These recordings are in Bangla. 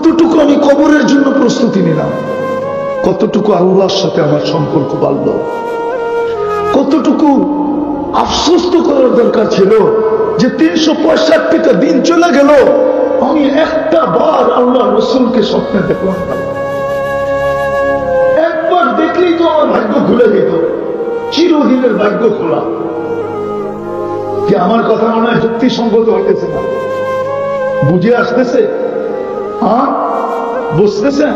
কতটুকু আমি কবরের জন্য প্রস্তুতি নিলাম, কতটুকু আল্লাহর সাথে আমার সম্পর্ক বাড়ল, কতটুকু আফসোস তো করার দরকার ছিল যে 365টা দিন চলে গেল, আমি একটা বার আল্লাহ রসুলকে স্বপ্নে দেখলাম না। একবার দেখলেই তো আমার ভাগ্য খুলে যেত, চিরদিনের ভাগ্য খোলা। কি আমার কথা মনে হয় যুক্তিসঙ্গত হইতেছে না? বুঝে আসতেছে? হ্যাঁ, বুঝতেছেন?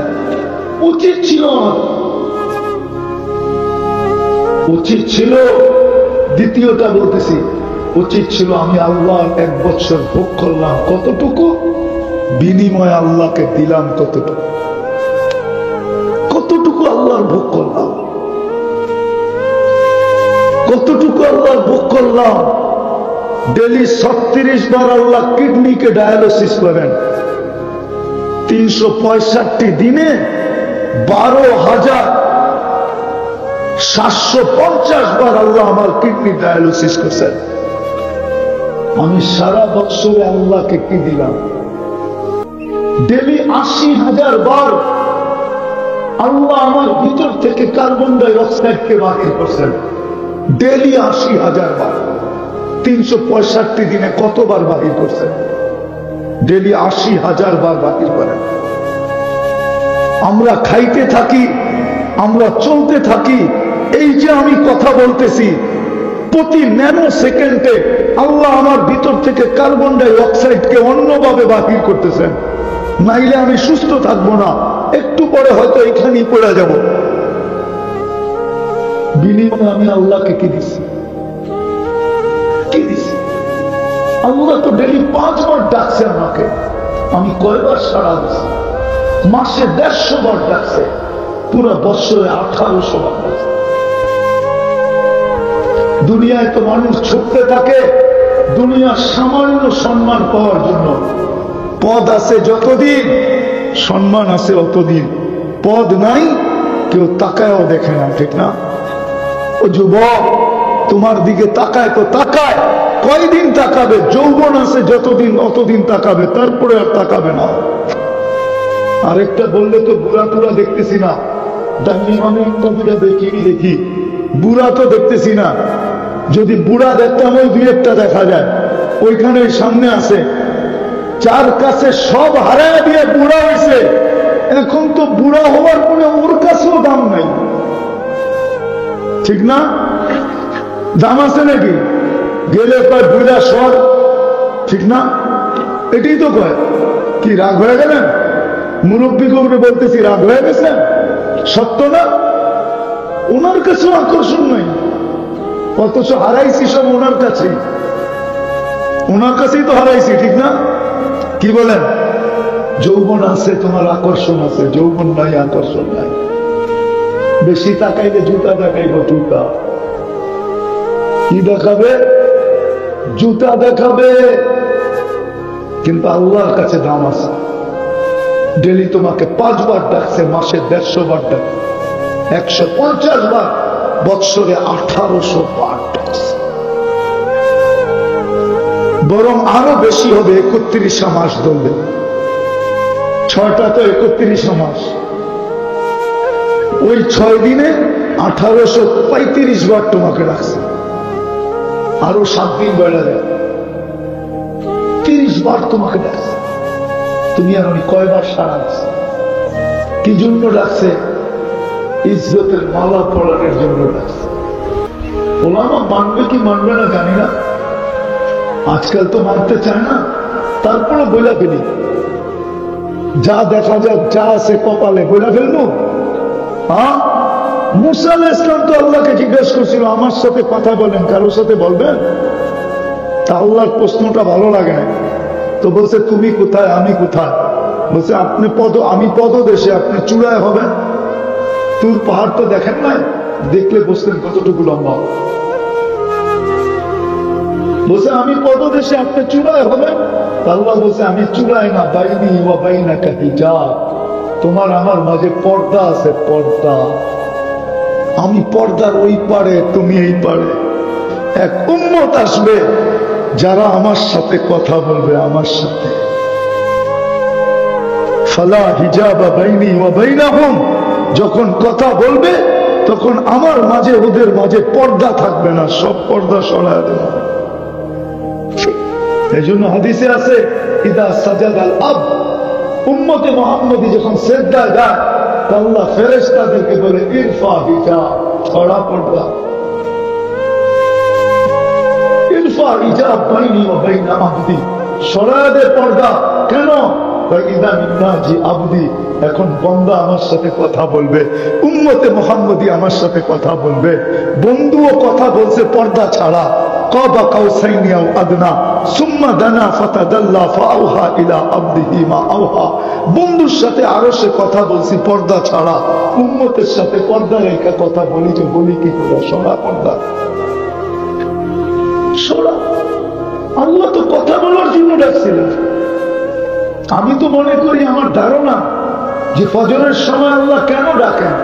উচিত ছিল, উচিত ছিল, দ্বিতীয়টা বলতেছি, উচিত ছিল আমি আল্লাহ 1 বছর ভোগ করলাম, কতটুকু বিনিময় আল্লাহকে দিলাম, কতটুকু, কতটুকু আল্লাহর ভোগ করলাম, কতটুকু আল্লাহর ভোগ করলাম। ডেলি 36 বার আল্লাহ কিডনিকে ডায়ালিসিস করেন, 365 দিনে 12,750 বার আল্লাহ আমার কিডনি ডায়ালিসিস করছেন। আমি সারা বছরে আল্লাহকে কি দিলাম? ডেলি 80,000 বার আল্লাহ আমার ভিতর থেকে কার্বন ডাই অক্সাইডকে বাহির করছেন, ডেলি 80,000 বার। 365 দিনে কতবার বাহির করছেন? ডেলি 80,000 বার বাহির করেন। আমরা খাইতে থাকি, আমরা চলতে থাকি, এই যে আমি কথা বলতেছি, প্রতি ন্যানো সেকেন্ডে আল্লাহ আমার ভিতর থেকে কার্বন ডাই অক্সাইডকে অন্যভাবে বাহির করতেছেন, নাইলে আমি সুস্থ থাকবো না, একটু পরে হয়তো এখানেই পড়ে যাব। বিনিময়ে আমি আল্লাহকে কি দিচ্ছি? কি দিচ্ছি? আল্লাহ তো ডেলি 5 বার ডাকছে আমাকে, আমি কয়বার সাড়া দিচ্ছি? মাসে 150 বার ডাকছে, পুরো বছরে 1800 বার ডাকছে। দুনিয়ায় তো মানুষ ছুটতে থাকে দুনিয়ার সামান্য সম্মান পাওয়ার জন্য। পদ আছে যতদিন, সম্মান আছে অতদিন। পদ নাই, কেউ তাকায়ও দেখে না, ঠিক না? ও যুবক, তোমার দিকে তাকায় তো তাকায়, কয়দিন তাকাবে? যৌবন আছে যতদিন অতদিন তাকাবে, তারপরে আর তাকাবে না। আরেকটা বললে তো বুড়া টুরা দেখতেছি না, আমি দেখি বুড়া তো দেখতেছি না। যদি বুড়া দেখতাম ওই 2-1টা দেখা যায়, ওইখানে সামনে আছে, যার কাছে সব হারায় দিয়ে বুড়া হয়েছে, এখন তো বুড়া হওয়ার পরে ওর কাছেও দাম নাই, ঠিক না? দাম আছে নাকি? গেলে কয় বুড়া সর, ঠিক না? এটাই তো কয়। কি রাগ হয়ে গেলেন? মুরব্বী কবরে বলতেছি, রাগ হয়ে গেছেন? সত্য না? ওনার কাছেও আকর্ষণ নাই, অথচ হারাইছি সব ওনার কাছেই, ওনার কাছেই তো হারাইছি, ঠিক না? কি বলেন? যৌবন আছে, তোমার আকর্ষণ আছে, যৌবন নাই, আকর্ষণ নাই। বেশি তাকাইলে জুতা দেখাইব, জুতা কি দেখাবে? জুতা দেখাবে। কিন্তু আল্লাহর কাছে দাম আছে। ডেলি তোমাকে 5 বার ডাকছে, মাসে 150 বার ডাকছে, 150 বার, বৎসরে 1800 বার ডাকছে। বরং আরো বেশি হবে 31 মাস ধরলে, 6টা তো 31 মাস, ওই 6 দিনে 1835 বার তোমাকে রাখছে। আরো 7 দিন বেড়ে যায়, 30 বার তোমাকে ডাকছে। তুমি আর আমি কয়বার সারা দিচ্ছি? কি জন্য ডাকছে? ইজ্জতের মালা পড়ানোর জন্য ডাকছে। ওলামা মানবে কি মানবে না জানি না, আজকাল তো মানতে চায় না, তারপরে বইলা ফেলি, যা দেখা যাক, যা আছে কপালে বইলা ফেলবো। হ্যাঁ, মুসা আলাইহিস সালাম তো আল্লাহকে জিজ্ঞাসা করছিল, আমার সাথে কথা বলেন, কারোর সাথে বলবেন? তা আল্লাহর প্রশ্নটা ভালো লাগে না, তো বলছে তুমি কোথায়, আমি কোথায়? বলছে আপনি আমি পদদেশে, আপনি চূড়ায় হবেন। তুর পাহাড় তো দেখেন নাই, দেখলে বুঝতেন কতটুকু লম্বা। বলছে আমি পদদেশে, আপনি চূড়ায় হবেন। আল্লাহ বলছে আমি চূড়ায় না, বাইনি ওয়া বাইনাকা হিজাব, তোমার আমার মাঝে পর্দা আছে, পর্দা। আমি পর্দার ওই পারে, তুমি এই পারে। এক উম্মত আসবে যারা আমার সাথে কথা বলবে, আমার সাথে। ফালা হিজাবা বাইনি ওয়া বাইনাহুম, যখন কথা বলবে তখন আমার মাঝে ওদের মাঝে পর্দা থাকবে না, সব পর্দা সরায় দেব। এই জন্য হাদিসে আছে ইদা সাজাদাল আব, উম্মতে মুহাম্মদী যখন সিজদা যায় আল্লাহ ফেরেশতাদেরকে বলে ইরফা হিজাব, ছড়া পর্দা, ইরফা হিজাব বাইনি ওয়া বাইনা আবদি, সরায় দে পর্দা। কেন? ইদা মিন্নাজি আবদি, এখন বান্দা আমার সাথে কথা বলবে, উম্মতে মুহাম্মদী আমার সাথে কথা বলবে। বন্ধুও কথা বলছে পর্দা ছাড়া, কাবা কাউসাইনি আও আদনা সুম্মা দানা ফাতাদাল্লা ফাআওহা ইলা আবদিহি মা আওহা। বন্ধুর সাথে আরশে কথা বলছি পর্দা ছাড়া, উম্মতের সাথে পর্দা রেখে কথা বলি, যে বলি কি করে? সরা পর্দা, সরা। আল্লাহ তো কথা বলার জন্য ডাকছিলেন। আমি তো মনে করি, আমার ধারণা যে ফজরের সময় আল্লাহ কেন ডাকেন?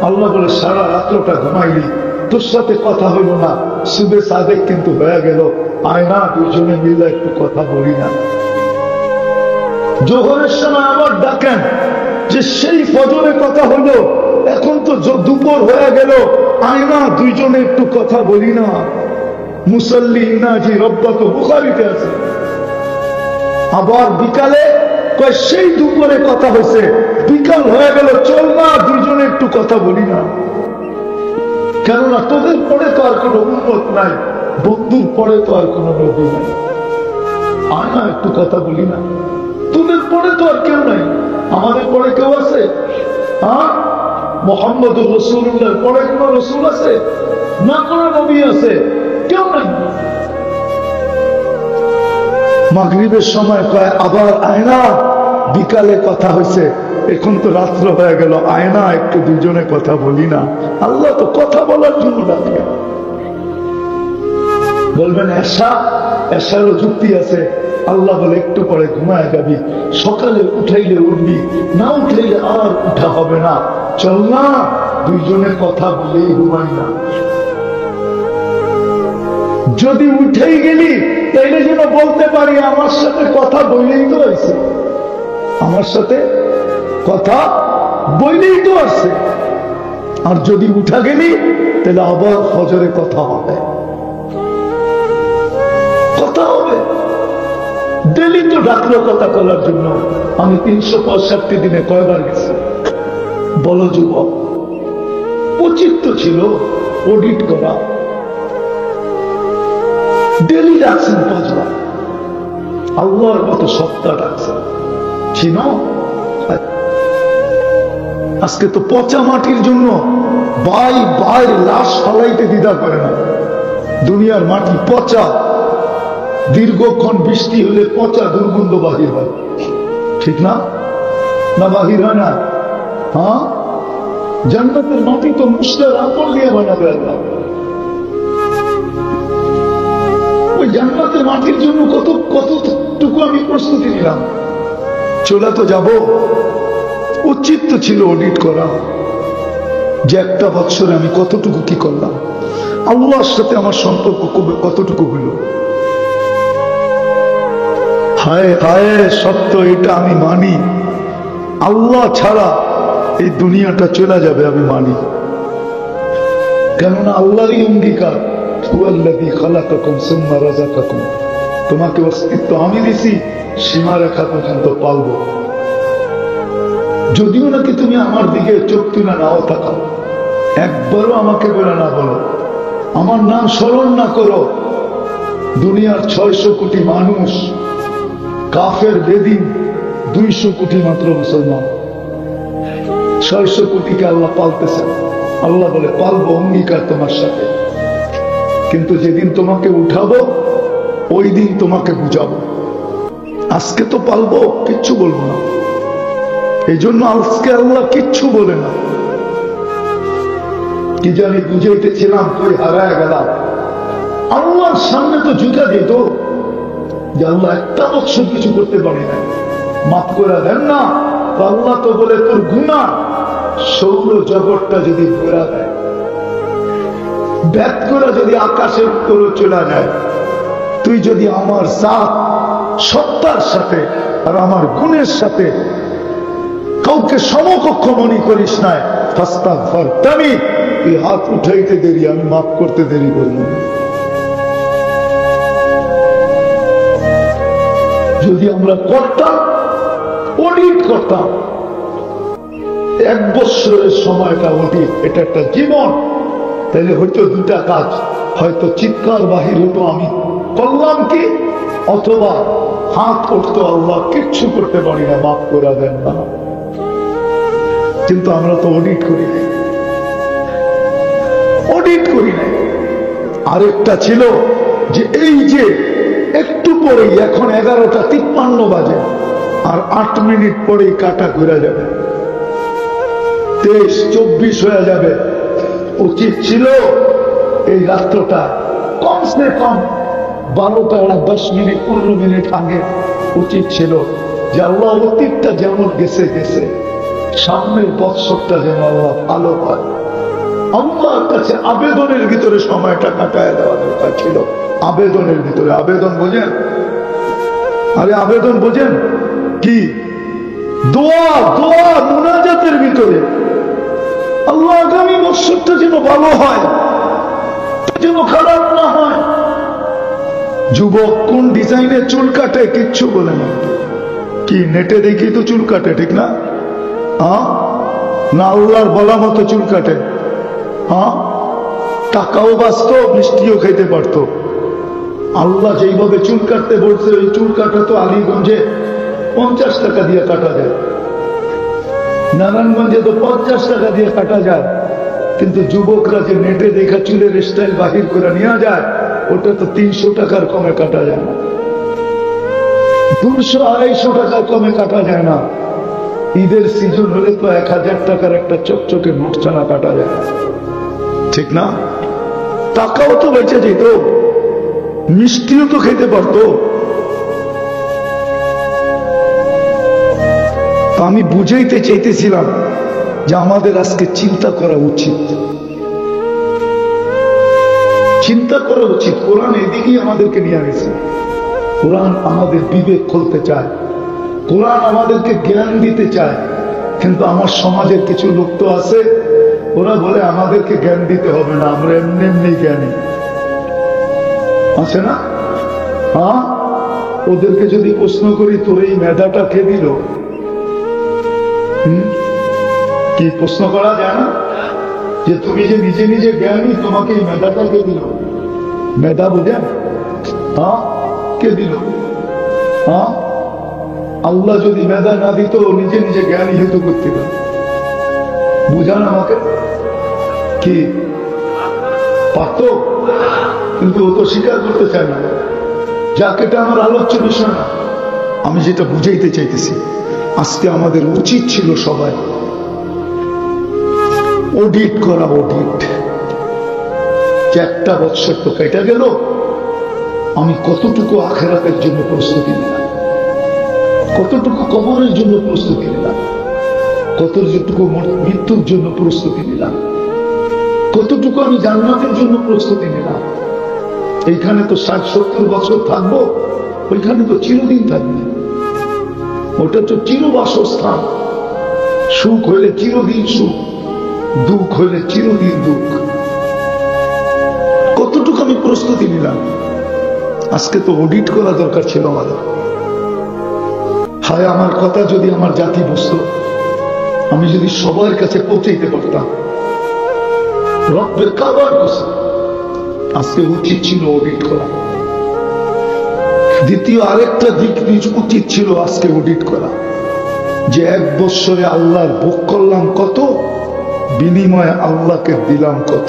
আল্লাহ বলে সারা রাত্রটা ঘুমাইলি, তোর সাথে কথা হইল না, সুবে সাদেক কিন্তু হয়ে গেল, আয়না দুজনে মিলে একটু কথা বলি না। জোহরের সময় আবার ডাকেন যে সেই ফজরে কথা হলো, এখন তো দুপুর হয়ে গেল, আয়না দুইজনে একটু কথা বলি না। মুসল্লি ইনাজি রব্বাক, বুখারীতে আছে। আবার বিকালে সেই দুপুরে কথা হয়েছে, বিকাল হয়ে গেল, চল না দুইজনে একটু কথা বলি না। কেননা তোদের পরে তো আর কোনো উম্মত নাই, বন্ধুর পরে তো আর কোনো নবী নাই, আয় না একটু কথা বলি না। তোদের পরে তো আর কেউ নাই, আমাদের পরে কেউ আছে? হ্যাঁ, মুহাম্মদুর রাসূলুল্লাহর পরে কোন রাসূল আছে? না কোন নবী আছে? কেউ নাই। মাগরিবের সময় কয় আবার আয়না, বিকালে কথা হয়েছে, এখন তো রাত্র হয়ে গেল, আয়না একটু দুজনে কথা বলি না। আল্লাহ তো কথা বলার জন্য ডাকে। বলবেন এশা, এশারও যুক্তি আছে। আল্লাহ বলে একটু পরে ঘুমায় যাবি, সকালে উঠাইলে উঠবি, না উঠাইলে আর উঠা হবে না, চল না দুইজনে কথা বলেই ঘুমাই না। যদি উঠেই গেলি তাইলে যেন বলতে পারি আমার সাথে কথা বলেই তো আছে, আমার সাথে কথা বলেই তো আছে। আর যদি উঠা গেলি তাহলে আবার ফজরে কথা হবে, কথা হবে। ডেলি তো ডাকলো কথা বলার জন্য। আমি 365 দিনে কয়বার গেছি? বলো যুবক, উচিত তো ছিল অডিট করা। ডেলি ডাকছেন 5 বার, আল্লাহর মতো সপ্তাহ ডাকছেন, চিনো? আজকে তো পচা মাটির জন্য ভাই লাশ ফালাইতে দ্বিধা করে না। দুনিয়ার মাটি পচা, দীর্ঘক্ষণ বৃষ্টি হলে পচা দুর্গন্ধ বাহির হয়, ঠিক না? না বাহির হয় না? হ্যাঁ, জান্নাতের মাটি তো মুসলার আঁকড় দিয়ে বানাবে আল্লাহ। ওই জান্নাতের মাটির জন্য কতটুকু আমি প্রস্তুতি নিলাম। চলে তো যাব, উচিত তো ছিল অডিট করা, যে একটা বছরে আমি কতটুকু কি করলাম, আল্লাহর সাথে আমার সম্পর্ক কতটুকু হইল। হায় হায়, সত্য এটা আমি মানি, আল্লাহ ছাড়া এই দুনিয়াটা চলে যাবে, আমি মানি। কেননা আল্লাহরই অঙ্গীকার, তোমাকে অস্তিত্ব আমি দিছি, সীমারেখা পর্যন্ত পালবো। যদিও নাকি তুমি আমার দিকে চোখ তুলে নাও তাকাও, একবারও আমাকে বলে না বলো, আমার নাম স্মরণ না করো, দুনিয়ার 600 কোটি মানুষ কাফের বেদিন, 200 কোটি মাত্র মুসলমান। 600 কোটিকে আল্লাহ পালতেছেন। আল্লাহ বলে পালবো, অঙ্গীকার তোমার সাথে, কিন্তু যেদিন তোমাকে উঠাবো ওই দিন তোমাকে বুঝাবো। আজকে তো পালবো, কিচ্ছু বলবো না। এই জন্য আজকে আল্লাহ কিচ্ছু বলে না। কি জানি বুঝাইতেছিলাম, তুই হারায় গেলাম। আল্লাহর সামনে তো জুতা দিত যে আল্লাহ একটা বছর কিছু করতে পারি না, মাফ করে দেন না। আল্লাহ তো বলে তোর গুনাহ সৌর জগৎটা যদি ঘোরা দেয়, ব্যাত করে যদি আকাশের উপরে চলে যায়, তুই যদি আমার জাত সত্তার সাথে আর আমার গুণের সাথে কাউকে সমকক্ষ মনে করিস নাই, ফাস্তাগফারতানি, তুই হাত উঠাইতে দেরি, আমি মাফ করতে দেরি করব। যদি আমরা করতাম, অডিট করতাম, 1 বছরের সময়টা অডিট, এটা একটা জীবন, তাহলে হয়তো দুটা কাজ, হয়তো চিৎকার বাহির হতো আমি করলাম কি, অথবা হাত উঠতো আল্লাহ কিচ্ছু করতে পারি না, মাফ করে দেন না। কিন্তু আমরা তো অডিট করি নাই, অডিট করি নাই। আরেকটা ছিল যে এই যে একটু পরেই, এখন 11:53 বাজে, আর 8 মিনিট পরেই কাটা ঘুরে যাবে, 23-24 হয়ে যাবে। উচিত ছিল এই রাত্রটা কমসে কম 12-10 মিনিট 15 মিনিট আগে উচিত ছিল যে আল্লাহ অতীতটা যেমন গেছে গেছে, সামনের বৎসরটা যেন আল্লাহ ভালো হয়। আল্লাহর কাছে আবেদনের ভিতরে সময়টা কাটায় দেওয়া দরকার ছিল। আবেদনের ভিতরে, আবেদন বোঝেন? আরে আবেদন বোঝেন কি? দোয়া, দোয়া মুনাজাতের ভিতরে আল্লাহ আগামী বৎসরটা যেন ভালো হয়, যেন খারাপ না হয়। যুবক কোন ডিজাইনের চুল কাটে কিচ্ছু বলে না, কি নেটে দেখি তো চুল কাটে, ঠিক না? না আল্লাহর বলা মতো চুল কাটে? টাকাও বাঁচত, মিষ্টিও খেতে পারত। আল্লাহ যেইভাবে চুল কাটতে বলছে, ওই চুল কাটা তো আলীগঞ্জে 50 টাকা দিয়ে কাটা যায়, নারায়ণগঞ্জে তো 50 টাকা দিয়ে কাটা যায়। কিন্তু যুবকরা যে নেটে দেখা চুলের স্টাইল বাহির করে নিয়ে যায়, ওটা তো 300 টাকার কমে কাটা যায় না, 200-250 টাকার কমে কাটা যায় না। ঈদের সিজন হলে তো 1000 টাকার একটা চকচকে নোট ছানা কাটা যায়, ঠিক না? টাকাও তো বেঁচে যেত, মিষ্টিও তো খেতে পারতো। আমি বুঝাইতে চাইতেছিলাম যে আমাদের আজকে চিন্তা করা উচিত, চিন্তা করা উচিত। কোরআন এদিকেই আমাদেরকে নিয়ে গেছে। কোরআন আমাদের বিবেক খুলতে চায়, কোরআন আমাদেরকে জ্ঞান দিতে চায়। কিন্তু আমার সমাজের কিছু লোক তো আছে, ওরা বলে আমাদেরকে জ্ঞান দিতে হবে না, আমরা এমনি এমনি জ্ঞানী, আছে না? ওদেরকে যদি প্রশ্ন করি তোর এই মেধাটা কে দিল, কি প্রশ্ন করা যায় না? যে তুমি যে নিজে নিজে জ্ঞানী, তোমাকে এই মেধাটা কে দিল? মেধা বুঝেন? কে দিল? আল্লাহ যদি মেধা না দিত, নিজে নিজে জ্ঞানী হেতু করতে পারে। বুঝান আমাকে, কি পারত? কিন্তু ও তো স্বীকার করতে চায় না। যাক, এটা আমার আলোচ্য বিষয় না। আমি যেটা বুঝাইতে চাইতেছি, আজকে আমাদের উচিত ছিল সবাই অডিট করা। অডিট যে 1 বছর তো কেটে গেল, আমি কতটুকু আখিরাতের জন্য প্রস্তুতি নিলাম, কতটুকু কবরের জন্য প্রস্তুতি নিলাম, কতটুকু মৃত্যুর জন্য প্রস্তুতি নিলাম, কতটুকু আমি জান্নাতের জন্য প্রস্তুতি নিলাম। এইখানে তো 60-70 বছর থাকবো, ওইখানে তো চিরদিন থাকবে। ওটা তো চিরবাসস্থান। সুখ হইলে চিরদিন সুখ, দুঃখ হইলে চিরদিন দুঃখ। কতটুকু আমি প্রস্তুতি নিলাম? আজকে তো অডিট করা দরকার ছিল আমাদের। হায়, আমার কথা যদি আমার জাতি বুঝতো, আমি যদি সবার কাছে পৌঁছাইতে পারতাম, রব্বের কাবার কাছে, আজকে উচিত ছিল অডিট করা। দ্বিতীয় আরেকটা দিক উচিত ছিল আজকে অডিট করা, যে 1 বছরে আল্লাহর ভোগ করলাম কত, বিনিময়ে আল্লাহকে দিলাম কত,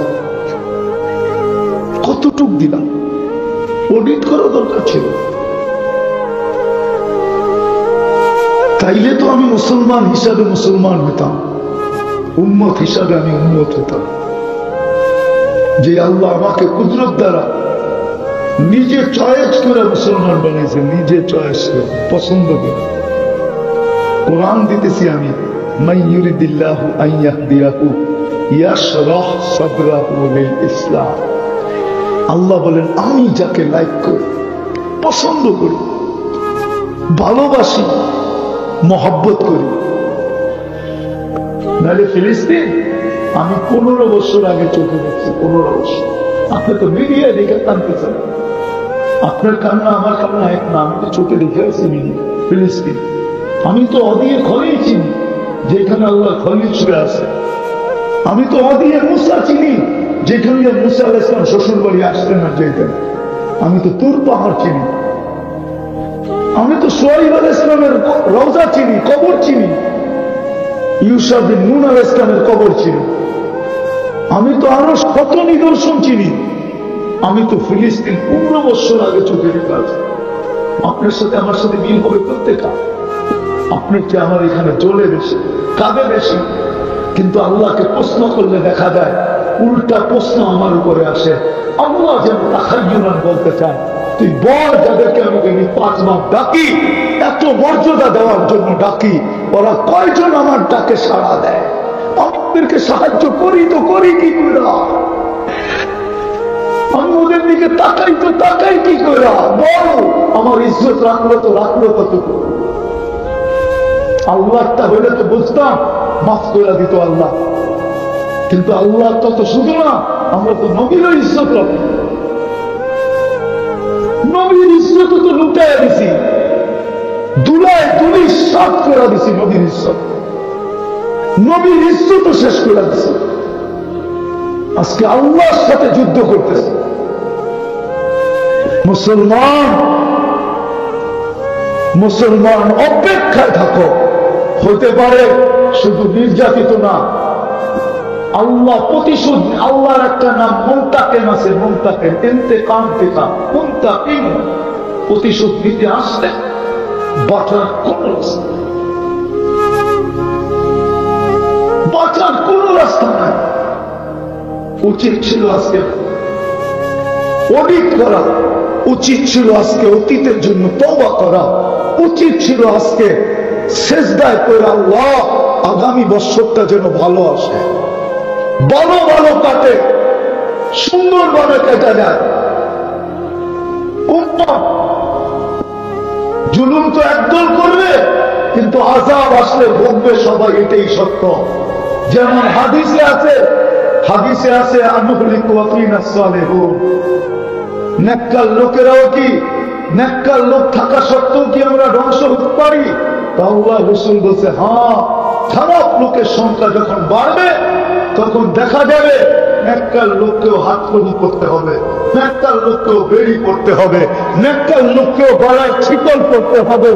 কতটুক দিলাম। অডিট করা দরকার ছিল। তাইলে তো আমি মুসলমান হিসাবে মুসলমান হতাম, উম্মত হিসাবে আমি উম্মত হতাম। যে আল্লাহ আমাকে কুদরত দ্বারা নিজে চয়েস করে মুসলমান বানিয়েছে, নিজে চয়েস করে, পছন্দ করে। কোরআন দিতেছি আমি, মান ইউরিদিল্লাহু আন ইয়াহদিয়াহু ইয়াশরাহ সাদরাহু লিল ইসলাম। আল্লাহ বলেন, আমি যাকে লাইক করি, পছন্দ করি, ভালোবাসি, মহব্বত করি, নাহলে ফিলিস্তিন আমি 15 বছর আগে চোখে দেখছি, 15 বছর। আপনি তো মিডিয়া দেখে টানতেছেন, আপনার কান্না আমার কান্না এক না, আমি তো চোখে দেখে আসছি মিডিয়া। ফিলিস্তিন আমি তো অদিয়ে খলিল চিনি, যেখানে আল্লাহ খলিল শুয়ে আছে। আমি তো অদিয়ে মুসা চিনি, যেখানে মুসা আলাইহিস সালাম শ্বশুর বাড়ি আসতেন আর যেতেন। আমি তো তুর পাহাড় চিনি। আমি তো সোহাইব আলাইহিস সালামের রওজা চিনি, কবর চিনি। ইউসা বিন নূন আলাইহিস সালামের কবর চিনি। আমি তো আরো কত নিদর্শন চিনি। আমি তো ফিলিস্তিন 15 বছর আগে চোখে দেখে আছি। আপনার সাথে আমার সাথে মিল হবে প্রত্যেকটা। আপনার কি আমার এখানে জ্বলে বেশি, কাঁদে বেশি, কিন্তু আল্লাহকে প্রশ্ন করলে দেখা যায় উল্টা প্রশ্ন আমার উপরে আসে। আল্লাহ যেন তাখায়্যুরান বলতে চায়, তুই বল যাদেরকে আমি 5 মাস ডাকি, এত মর্যাদা দেওয়ার জন্য ডাকি, ওরা কয়জন আমার ডাকে সাড়া দেয়? আমাদেরকে সাহায্য করি তো করি কি করে? আমি ওদের দিকে তাকাই তো তাকাই কি করে? বল, আমার ইজ্জত রাখলো তো রাখলো কতটুকু? আল্লাহটা হইলে তো বুঝতাম, মাফ করে দিত আল্লাহ। কিন্তু আল্লাহ তো শুধু না, আমরা তো নবীর ইজ্জত রাখি। নবীর ইজ্জত তো লুটাইয়া দিছি, দুলায় তুলি সাফ করে দিছি। নবীর ইজ্জত, নবীর ইজ্জত শেষ করে দিছি। আজকে আল্লাহর সাথে যুদ্ধ করতেছে। মুসলমান, মুসলমান অপেক্ষায় থাকো। হতে পারে শুধু নির্যাতিত না, আল্লাহ প্রতিশোধ। আল্লাহর একটা নাম মুনতাকিম আছে, মুনতাকিম, ইন্তেকাম থেকে মুনতাকিম। প্রতিশোধ নিতে আসলে বাঁচার কোন রাস্তা, বাঁচার কোন রাস্তা নাই। উচিত ছিল আজকে অডিট করা, উচিত ছিল আজকে অতীতের জন্য তওবা করা, উচিত ছিল আজকে সেজদায় করে আল্লাহ আগামী বছরটা যেন ভালো আসে, ভালো ভালো কাটে, সুন্দরভাবে কেটে যায়। জুলুম তো একদল করবে, কিন্তু আযাব আসলে ভোগবে সবাই, এটাই সত্য। যেমন হাদিসে আছে, হাদিসে আছে আনুহলিকু ওয়া ফীনা সালিহুন। নেককার লোকেরাও কি, নেককার লোক থাকা সত্ত্বেও কি আমরা ধ্বংস হতে পারি? আল্লাহ রাসূল বলছে, হ্যাঁ, খারাপ লোকের সংখ্যা যখন বাড়বে তখন দেখা যাবে নেককার লোককেও হাতকড়ি করতে হবে, নেককার লোককেও বেড়ি করতে হবে, নেককার লোককেও গলায় ছিকল করতে হবে,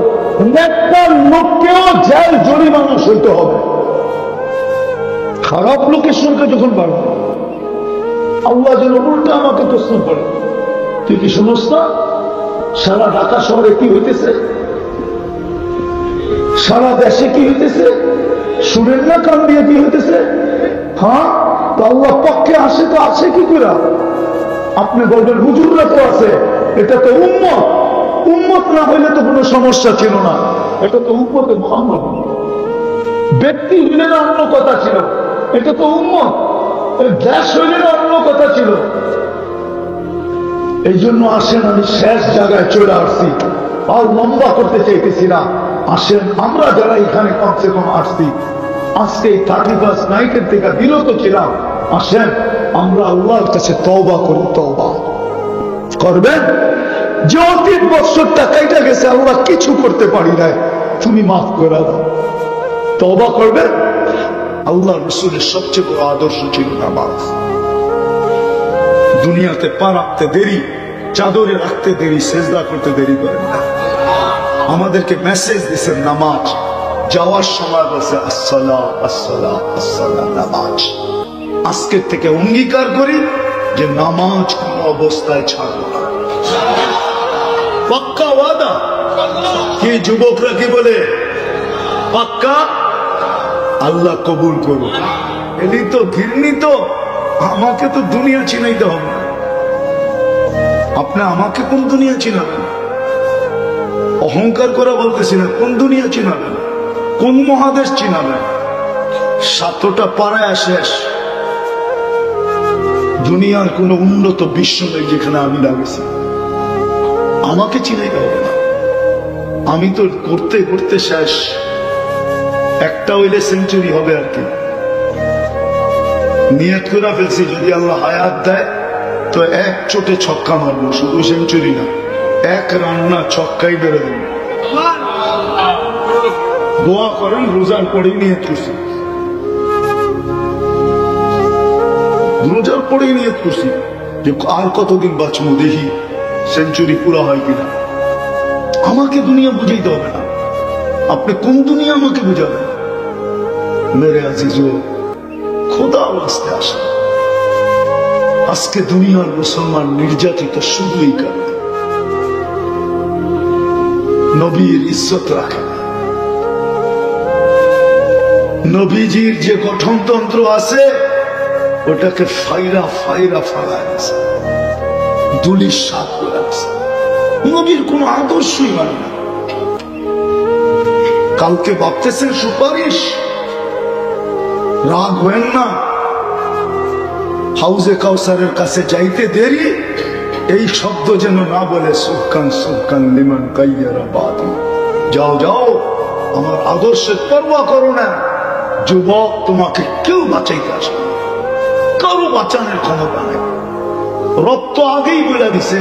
নেককার লোককেও জেল জরিমানা সইতে হবে। খারাপ লোকের সংখ্যা যখন বাড়বে, আল্লাহ যেন উল্টা আমাকে প্রশ্ন করে, তুই কি শুনস না সারা ঢাকা শহরে কি হইতেছে, সারা দেশে কি হইতেছে? শুনেন না কান দিয়ে কি হইতেছে? হ্যাঁ, তো আল্লাহ পক্ষে আসে তো আছে কি করে? আপনি বলবেন হুজুররা তো আছে, এটা তো উম্মত। উম্মত না হইলে তো কোনো সমস্যা ছিল না, এটা তো উম্মতে মুহাম্মদ। ব্যক্তি হইলে না অন্য কথা ছিল, এটা তো উম্মত। দেশ হইলে না অন্য কথা ছিল। এই জন্য আসেন, আমি শেষ জায়গায় চলে আসছি, আর লম্বা করতে চাইতেছি না। আসেন, আমরা যারা এখানে কমসে কম আসছি, আজকে 31 নাইটের থেকে বিরত ছিলাম, আসেন আমরা আল্লাহর কাছে তওবা করি। তওবা করবেন যে অতীত বছরটা কাইটা গেছে, আল্লাহ কিছু করতে পারি নাই, তুমি মাফ করে দাও। তওবা করবেন। আল্লাহ রাসূলের সবচেয়ে বড় আদর্শ ছিল নামাজ। দুনিয়াতে পা রাখতে দেরি, চাদরে রাখতে দেরি, সেজদা করতে দেরি করেন না। আমাদেরকে মেসেজ দিচ্ছেন নামাজ, যাওয়ার সময় বলছে আসসালাম আসসালাম আসসালাম, নামাজ। আজকের থেকে অঙ্গীকার করি যে নামাজ কোন অবস্থায় ছাড়বো না, পাক্কা ওয়াদা। কি যুবকরা কি বলে? পাক্কা। আল্লাহ কবুল করুন। এলি তো ঘিরনি, তো আমাকে তো দুনিয়া চিনাইতে হবে না। আপনি আমাকে কোন দুনিয়া চিনাবেন? অহংকার করে বলতেছি না, কোন দুনিয়া চিনাবেন, কোন মহাদেশ চিনাবেন? 7টা পাড়ায় শেষ। দুনিয়ার কোন উন্নত বিশ্ব নেই যেখানে আমি লাগেছি। আমাকে চিনাইতে হবে না, আমি তো করতে করতে শেষ। একটা হইলে সেঞ্চুরি হবে আর কি। নিয়ত করে ফেলছি যদি আল্লাহ হায়াত দেয় তো এক চোটে ছক্কা মারবো, শুধু সেঞ্চুরি না, এক রান্না ছক্কাই বেরো দেবো। দোয়া করেন, রোজার পরেই নিয়ত করছি, রোজার পরেই নিয়ত করছি যে আর কতদিন বাঁচবো, দেখি সেঞ্চুরি পুরো হয় কিনা। আমাকে দুনিয়া বুঝাইতে হবে না, আপনি কোন দুনিয়া আমাকে বুঝাবেন। মেরে আজিজো, খোদা বাস্তে আসা, আজকে দুনিয়ার মুসলমান নির্যাতিত শুধু এই কারণে নবীর ইজ্জত রাখে। নবীজির যে গঠনতন্ত্র আছে ওটাকে ফাইরা ফাইরা ফালাইছে, দুলিশ সাত করে আছে। নবীর কোন আদর্শই মানে না। কালকে ভাবতেছেন সুপারিশ, রাগ হয়েন না। হাউজে কাউসারের কাছে যাইতে দেরি, এই শব্দ যেন না বলে সুবকান সুবকান লিমান কাইয়ারা বাদি। যাও যাও, আমার আদর্শের পরোয়া করো না। যুবক, তোমাকে কেউ বাঁচাইতে আসবে, কারো বাঁচানোর ক্ষমতা নেই। রক্ত আগেই বলে দিছে,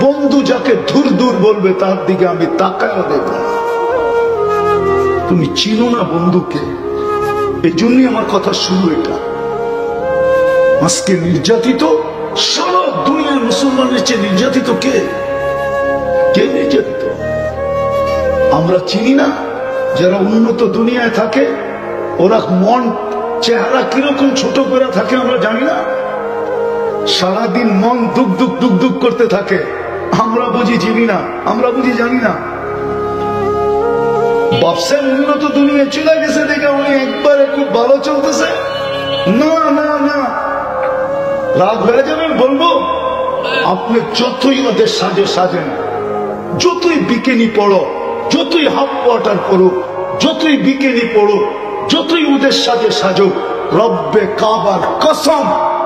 বন্ধু যাকে দূর দূর বলবে তার দিকে আমি তাকায়ও দেখব না। তুমি চিনো না বন্ধুকে, এই জন্যই আমার কথা শুরু। এটা আজকে নির্যাতিত সারা দুনিয়ার মুসলমানের চেয়ে নির্যাতিত কে? কে নির্যাতিত? আমরা চিনি না। যারা উন্নত দুনিয়ায় থাকে ওরা মন চেহারা কিরকম ছোট করে থাকে আমরা জানি না। সারাদিন মন দুক দুক দুক দুক করতে থাকে। আমরা বুঝি চিনি না, আমরা বুঝি জানি না। ব্যবসায় উন্নত দুনিয়া চলে গেছে দেখে উনি একবারে খুব ভালো চলতেছে। না না না, রাগ হয়ে যাবেন বলবো, আপনি যতই ওদের সাজে সাজেন, যতই বিকেনি পড়ো, যতই হাফ ওয়াটার পড়ো, যতই বিকেনি পড়ো, যতই ওদের সাজে সাজো, রব্বে কাবার কসম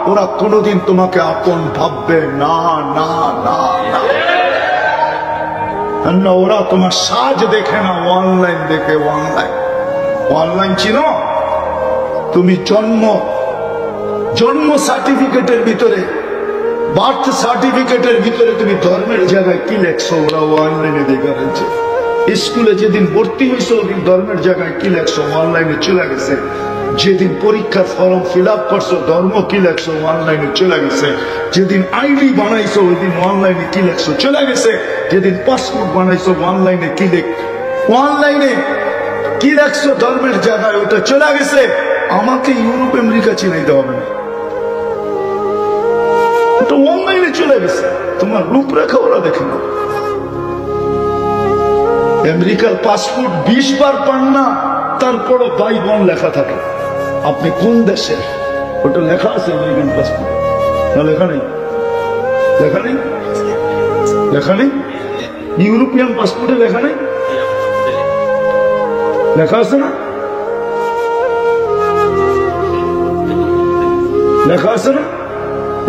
ওরা কোনোদিন তোমাকে আপন ভাববে না না না না। ওরা তোমার সাজ দেখে না, অনলাইন দেখে। অনলাইন চিনো? তুমি জন্ম সার্টিফিকেটের ভিতরে, বার্থ সার্টিফিকেটের ভিতরে তুমি ধর্মের জায়গায় কি লেখছো ওরা অনলাইনে দেখা রয়েছে। স্কুলে যেদিন ভর্তি হয়েছে ওদিন ধর্মের জায়গায় কি লেখছো অনলাইনে চলে গেছে। যেদিন পরীক্ষার ফর্ম ফিল আপ করছো ধর্ম কি লেখছো অনলাইনে চলে গেছে। যেদিন আইডি বানাইছো ওই দিন অনলাইনে কি লেখছো চলে গেছে। যেদিন পাসপোর্ট বানাইছো অনলাইনে অনলাইনে কি লেখছো ধর্মের জায়গায় ওটা চলে গেছে। আমাকে ইউরোপ আমেরিকা চিনাইতে হবে না, ওটা অনলাইনে চলে গেছে। তোমার রূপরেখা ওরা দেখে না। আমেরিকার পাসপোর্ট 20 বার পান না, তারপরও ভাই বোন লেখা থাকে। আপনি কোন দেশের ওটা লেখা আছে আমেরিকান পাসপোর্ট? না লেখা নেই, লেখা নেই, লেখা নেই। ইউরোপিয়ান পাসপোর্টে লেখা নেই, লেখা আছে না, লেখা আছে না।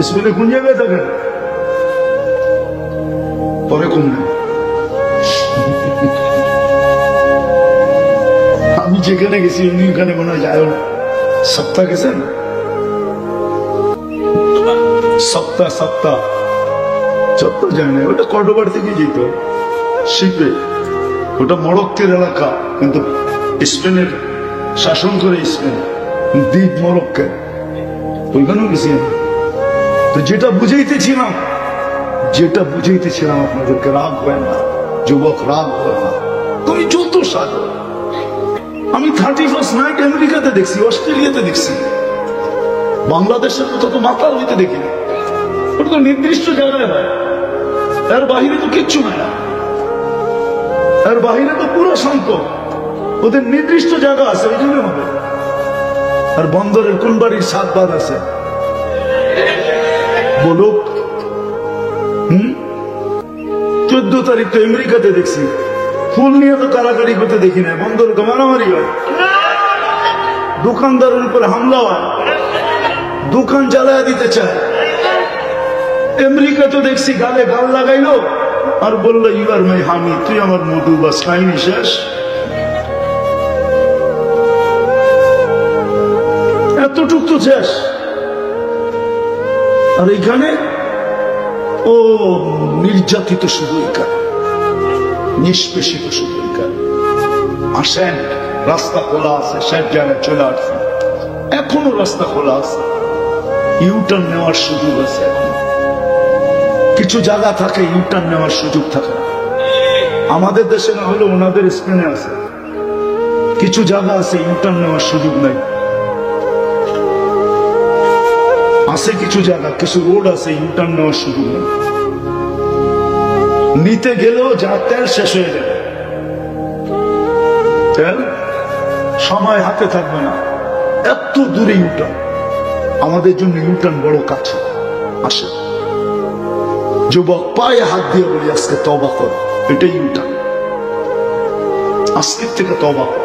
স্পেনে কোন জায়গায় থাকে? পরে কোন নেই। আমি যেখানে গেছি উনি ওখানে মনে হয় যায় না। সপ্তাহ গেছেন? সপ্তাহ যায় না। ওটা কর্ডোবার থেকে যেত শিপে। ওটা মরক্কের এলাকা, কিন্তু স্পেনের শাসন করে স্পেন, দ্বীপ মরক্কে, ওইখানেও গেছি। তো যেটা বুঝাইতেছিলাম আপনাদেরকে, রাগ হয় না যুবক, রাগ হয় না। তুমি যত সাজো। আমি 31st নাইট আমেরিকাতে দেখছি, অস্ট্রেলিয়াতে দেখছি, বাংলাদেশের মতো তো মাতাল হইতে দেখি না। ওটা তো নির্দিষ্ট জায়গায় হয়, এর বাহিরে তো কিচ্ছু হয় না। এর বাহিরে তো পুরো শান্ত, ওদের নির্দিষ্ট জায়গা আছে, ওই জন্য হবে। আর বন্দরের কোন বাড়ির 7 বার আছে বলুক। 14 তারিখ তো আমেরিকাতে দেখছি, ফুল নিয়ে তো কারাকারি করতে দেখি না, বন্দরে তো মারামারি হয়, দোকানদারের উপরে হামলা হয়, দোকান জ্বালায় দিতে চায়। আমেরিকা তো দেখছি গালে গাল লাগাইলো আর বললো ইউ আর মাই হানি, তুই আমার মধু, বাস কাহিনী শেষ। যুদ্ধ শেষ, আর এখানে ও নির্যাতিত শুধু এখানে, নিষ্পেষিত শুধু এখানে। আসেন, রাস্তা খোলা আছে, সব জায়গায় চলে আসছেন, এখনো রাস্তা খোলা আছে, ইউটার্ন নেওয়ার সুযোগ আছে। এখন কিছু জায়গা থাকে ইউটার্ন নেওয়ার সুযোগ থাকে না, আমাদের দেশে না হলে ওনাদের স্পেনে আছে। কিছু জায়গা আছে ইউটার্ন নেওয়ার সুযোগ নাই, আছে কিছু জায়গা, কিছু রোড আছে ইউটার্ন নেওয়ার সুযোগ নেই। নিতে গেলেও যা তেল শেষ হয়ে যাবে, তেল সময় হাতে থাকবে না, এত দূরে ইউটার্ন। আমাদের জন্য ইউটার্ন বড় কাছে। আসে যুবক, পায়ে হাত দিয়ে বলি আজকে তওবা কর, এটাই ইউটার্ন। আজকের থেকে তওবা কর,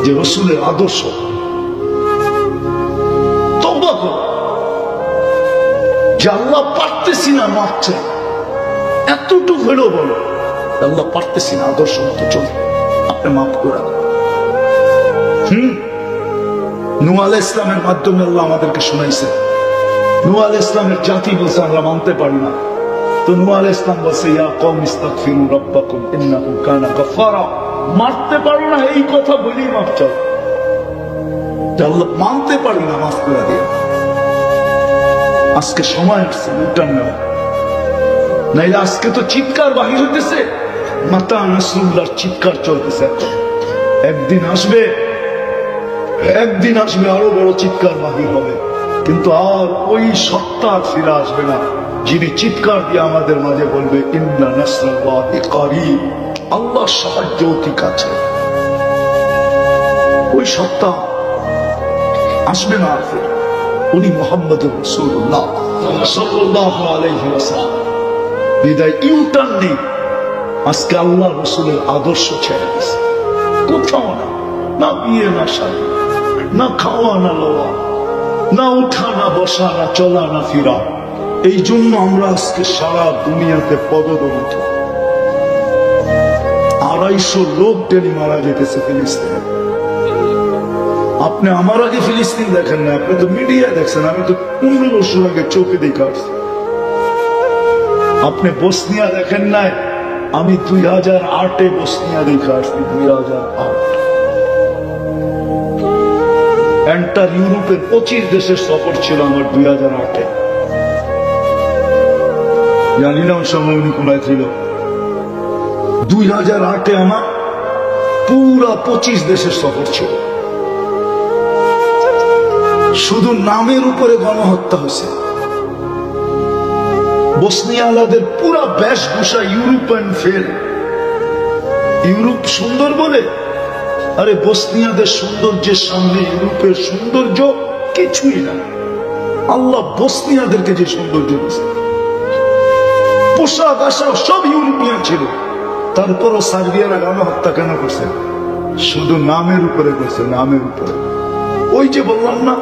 যে রসুলের আদর্শ, তওবা কর। যে আল্লাহ পারতেছি না, মাপ চাই, এতটুকু হলেও বলো আল্লাহ পারতেছি না, আদর্শ মতো চলতে, আপনি মাফ করে। নূহ আলাইহিস ইসলামের মাধ্যমে আল্লাহ আমাদেরকে শোনাইছে। নূহ আলাইহিস ইসলামের জাতি বলছে আমরা মানতে পারি না, তো নূহ আলাইহিস ইসলাম বলছে ইয়া কওম ইস্তাগফিরু রাব্বাকুম ইন্নাহু কানা গাফফারা। মারতে পারো না এই কথা বলেই মাফ চাও, আল্লাহ মানতে পারি না, মাফ করে দিয়ে। আজকে সময় আসছে ইউটার্ন নেওয়া, নাইলে আজকে তো চিৎকার বাহির হইতেছে, মাতা নাসরুল্লাহর চিৎকার চলতেছে। একদিন আসবে, একদিন আসবে আরো বড় চিৎকার বাহির হবে, কিন্তু আর ওই সত্তা ফিরে আসবে না যিনি চিৎকার দিয়ে আমাদের মাঝে বলবে ইন্না নাসরাল্লাহি কারীব, আল্লাহর সাহায্য অতি কাছে। ওই সত্তা আসবে না, উনি মুহাম্মদুর রাসূলুল্লাহ সাল্লাল্লাহু আলাইহি ওয়াসাল্লাম। বিদায় ইউটার্ন নেই, আজকে আল্লাহ রসুলের আদর্শ ছেড়ে দিচ্ছে, কোথাও না, না বিয়ে না শাদী, না খাওয়া না লওয়া, না উঠা না বসা, না চলা না ফিরা। এই জন্য আমরা আজকে সারা দুনিয়াতে পদদলিত। 250 লোক ডেলি মারা যেতেছে ফিলিস্তিনে। আপনি আমার আগে ফিলিস্তিন দেখেন না, আপনি তো মিডিয়া দেখছেন, আমি তো 15 বছর আগে চোখে দেখে আসছি। আপনি বসনিয়া দেখেন নাই, আমি 2008-এ বসনিয়া দেখে আসছি। 2008 এন্টার ইউরোপের 25 দেশের সফর ছিল আমার 2008-এ। জানি না ওই সময় উনি কোনায় ছিল। 2008-এ আমার পুরা 25 দেশের সফর ছিল। শুধু নামের উপরে গণহত্যা হয়েছে। বসনিয়ালাদের পুরা বেশভূষা ইউরোপিয়ান ফেল। ইউরোপ সুন্দর বলে, আরে বসনিয়াদের সৌন্দর্যের সামনে ইউরোপের সৌন্দর্য কিছুই না। আল্লাহ বসনিয়াদেরকে যে সৌন্দর্য দিয়েছে, পোশাক আশাক সব ইউরোপিয়ান ছিল, তারপরও সার্বিয়ারা গণহত্যা কেন করছে? শুধু নামের উপরে করছে, নামের উপরে। ওই যে বললাম না,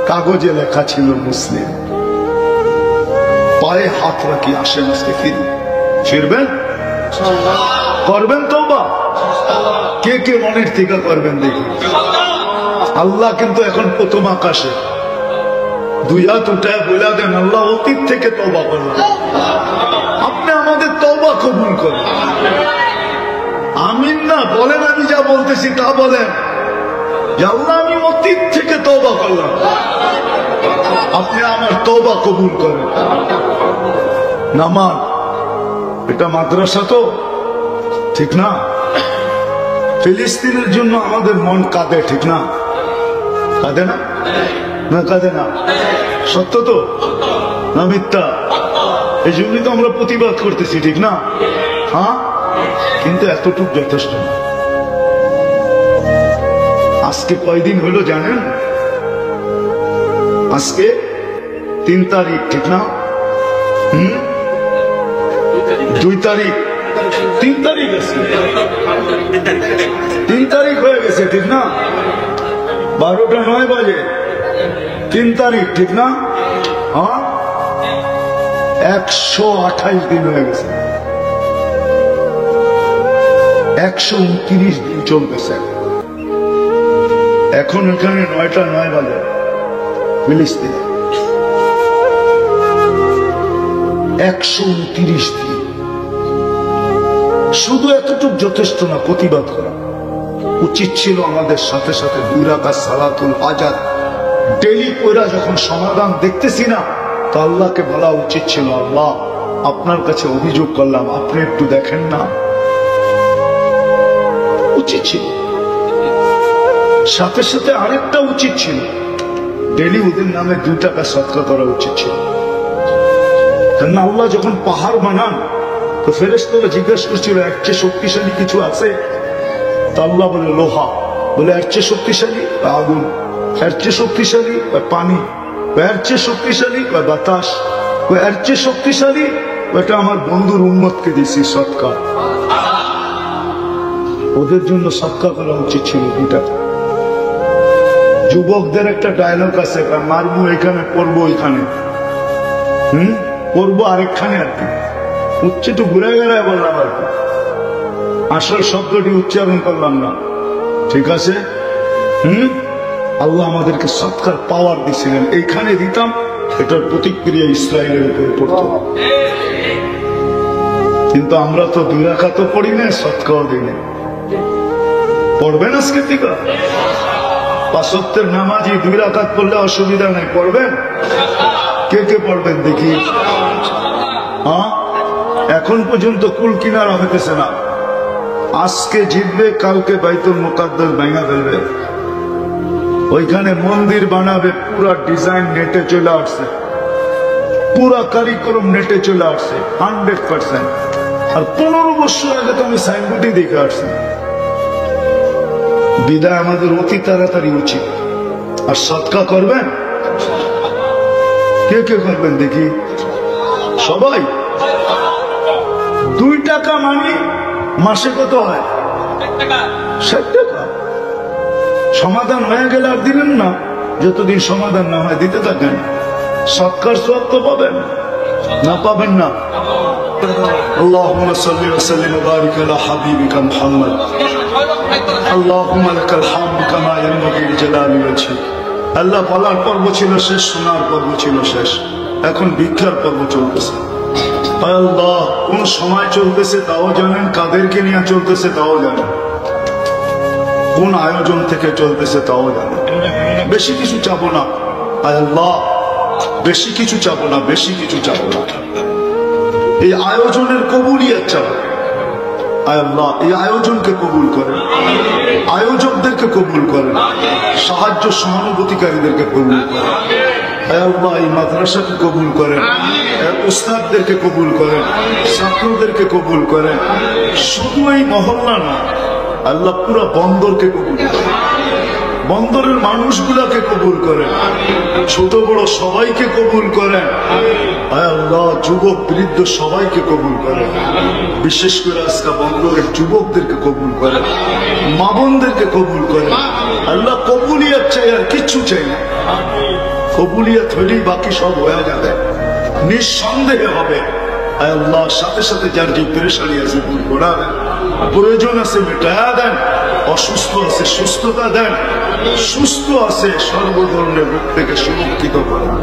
কাগজে লেখা ছিল মুসলিম। পায়ে হাত রাখি, আসেন আজকে ফিরবেন, করবেন তওবা। কে কে মনের থেকে করবেন দেখি। আল্লাহ কিন্তু এখন প্রথম আকাশে, 2 হাত উঠায় বলে দেন আল্লাহ অতীত থেকে তওবা করলাম, আপনি আমাদের তওবা কবুল করেন। আমিন না বলেন, আমি যা বলতেছি তা বলেন, আল্লাহ আমি অতীত থেকে তওবা করলাম, আপনি আমার তওবা কবুল করেন। নামাজ এটা মাদ্রাসা তো, ঠিক না? ফিলিস্তিনের জন্য আমাদের মন কাঁদে, ঠিক না? কাঁদে না? না কাঁদে না? সত্য তো না মিথ্যা? এই জন্যই তো আমরা প্রতিবাদ করতেছি, ঠিক না? হ্যাঁ, কিন্তু এতটুকু যথেষ্ট না। আজকে কয়দিন হলো জানেন? আজকে 3 তারিখ, ঠিক না? 2 তারিখ, 3 তারিখ আছে, 3 তারিখ হয়ে গেছে, ঠিক না? 12টা 9 বাজে, 3 তারিখ, ঠিক না? হ্যাঁ, 128 দিন হয়ে গেছে, 129 দিন চলতেছে। এখন এখানে 9টা 9 বাজে, ফিলিস্তিনে 129 দিন। শুধু এতটুকু যথেষ্ট না, প্রতিবাদ করা উচিত ছিল আমাদের। সাথে সাথে 2 রাকাত সালাতুল হাজাত ডেলি কইরা যখন সমাধান দেখতেছি না, তো আল্লাহকে বলা উচিত ছিল, আল্লাহ আপনার কাছে অভিযোগ করলাম, আপনি একটু দেখেন না। উচিত ছিল। সাথে সাথে আরেকটা উচিত ছিল, ডেলি ওদের নামে 2 টাকা সদকা করা উচিত ছিল। কেন আল্লাহ যখন পাহাড় বানান, তো ফেরেশতারা জিজ্ঞাসা করছিল এর চেয়ে শক্তিশালী কিছু আছে? তা আল্লাহ বলে লোহা, বলে এর চেয়ে শক্তিশালী আগুন, এর চেয়ে শক্তিশালী পানি, এর চেয়ে শক্তিশালী বাতাস, এর চেয়ে শক্তিশালী এটা আমার বন্ধুর উম্মতকে দিছি সদকা। ওদের জন্য সদকা করা উচিত ছিল 2 টাকা। যুবকদের একটা ডায়লগ আছে, মারবো এখানে, পড়বো এখানে, পড়বো আরেকখানে আর কি। উচ্চটু ঘুরে গেড়ায় বললাম আর কি, আসল শব্দটি উচ্চারণ করলাম না। ঠিক আছে? আল্লাহ আমাদেরকে সৎকার পাওয়ার দিছিলেন, এইখানে দিতাম, এটার প্রতিক্রিয়া ইসরায়েলের উপরে পড়ত। কিন্তু আমরা তো 2 রাকাত পড়ি না, সৎকাও দিই না। পড়বেন আজকে থেকে 5 ওয়াক্তের নামাজি 2 রাকাত পড়লে অসুবিধা নেই, পড়বেন? কে কে পড়বেন দেখি? এখন পর্যন্ত কুল কিনারা হইতেছে না। আজকে জিতবে, কালকে বাইতুল মুকাদ্দাস ভেঙে ফেলবে, ওইখানে মন্দির বানাবে, পুরা ডিজাইন নেটে চলে আসছে, পুরা কারিকুলাম নেটে চলে আসছে 100%। আর 15 বছর আগে তো আমি সাইনবোর্ডই দেখে আসছি। বিদায় আমাদের অতি তাড়াতাড়ি উচিত। আর সদকা করবেন? কে কে করবেন দেখি? সবাই। 2 টাকা মানে মাসে কত হয়? 60 টাকা। সমাধান হয়ে গেলে আর দিলেন না, যতদিন সমাধান না হয় দিতে থাকেন। সৎকার সওয়াব তো পাবেন না? পাবেন না? আল্লাহুম্মা সাল্লি ওয়া সাল্লিম ওয়া বারিক আলা হাবিবিকা মুহাম্মদ। আল্লাহুম্মা লাকাল হামদু কামা ইয়ানবাগি লিজালালি ওয়াজহিক। আল্লাহ বলার পর্ব ছিল শেষ, শোনার পর্ব ছিল শেষ, এখন ভিক্ষার পর্ব চলতেছে। আল্লাহ কোন সময় চলতেছে তাও জানেন, কাদেরকে নিয়ে চলতেছে তাও জানেন, কোন আয়োজন থেকে চলতেছে তাও জানেন। বেশি কিছু চাবো না আল্লাহ, বেশি কিছু চাবো না, বেশি কিছু চাবো না। এই আয়োজনের কবুলিয়ত চাবো আল্লাহ। এই আয়োজনকে কবুল করেন, আয়োজকদেরকে কবুল করেন, সাহায্য সহানুভূতিকারীদেরকে কবুল করেন আল্লাহ। এই মাদ্রাসাকে কবুল করেন, উস্তাদদেরকে কবুল করেন, ছাত্রদেরকে কবুল করেন। শুধু এই মহল্লা না আল্লাহ, পুরা বন্দরকে কবুল করেন, বন্দরের মানুষগুলাকে কবুল করেন, ছোট বড় সবাইকে কবুল করেন আল্লাহ। যুবক বৃদ্ধ সবাইকে কবুল করেন, বিশেষ করে আজকে বন্দরের যুবকদেরকে কবুল করেন, মা বোনদেরকে কবুল করেন আল্লাহ। কবুলিয়ত চাই, আর কিচ্ছু চাই না। কবুলিয়ত হলেই বাকি সব হয়ে যাবে, নিঃসন্দেহে হবে আল্লাহ। সাথে সাথে যার যে পেরেশানি আছে দূর করা দেন, প্রয়োজন আছে মেটায়া দেন, অসুস্থ আছে সুস্থতা দেন, সুস্থ আছে সর্ব ধরনের রোগ থেকে সুরক্ষিত করেন।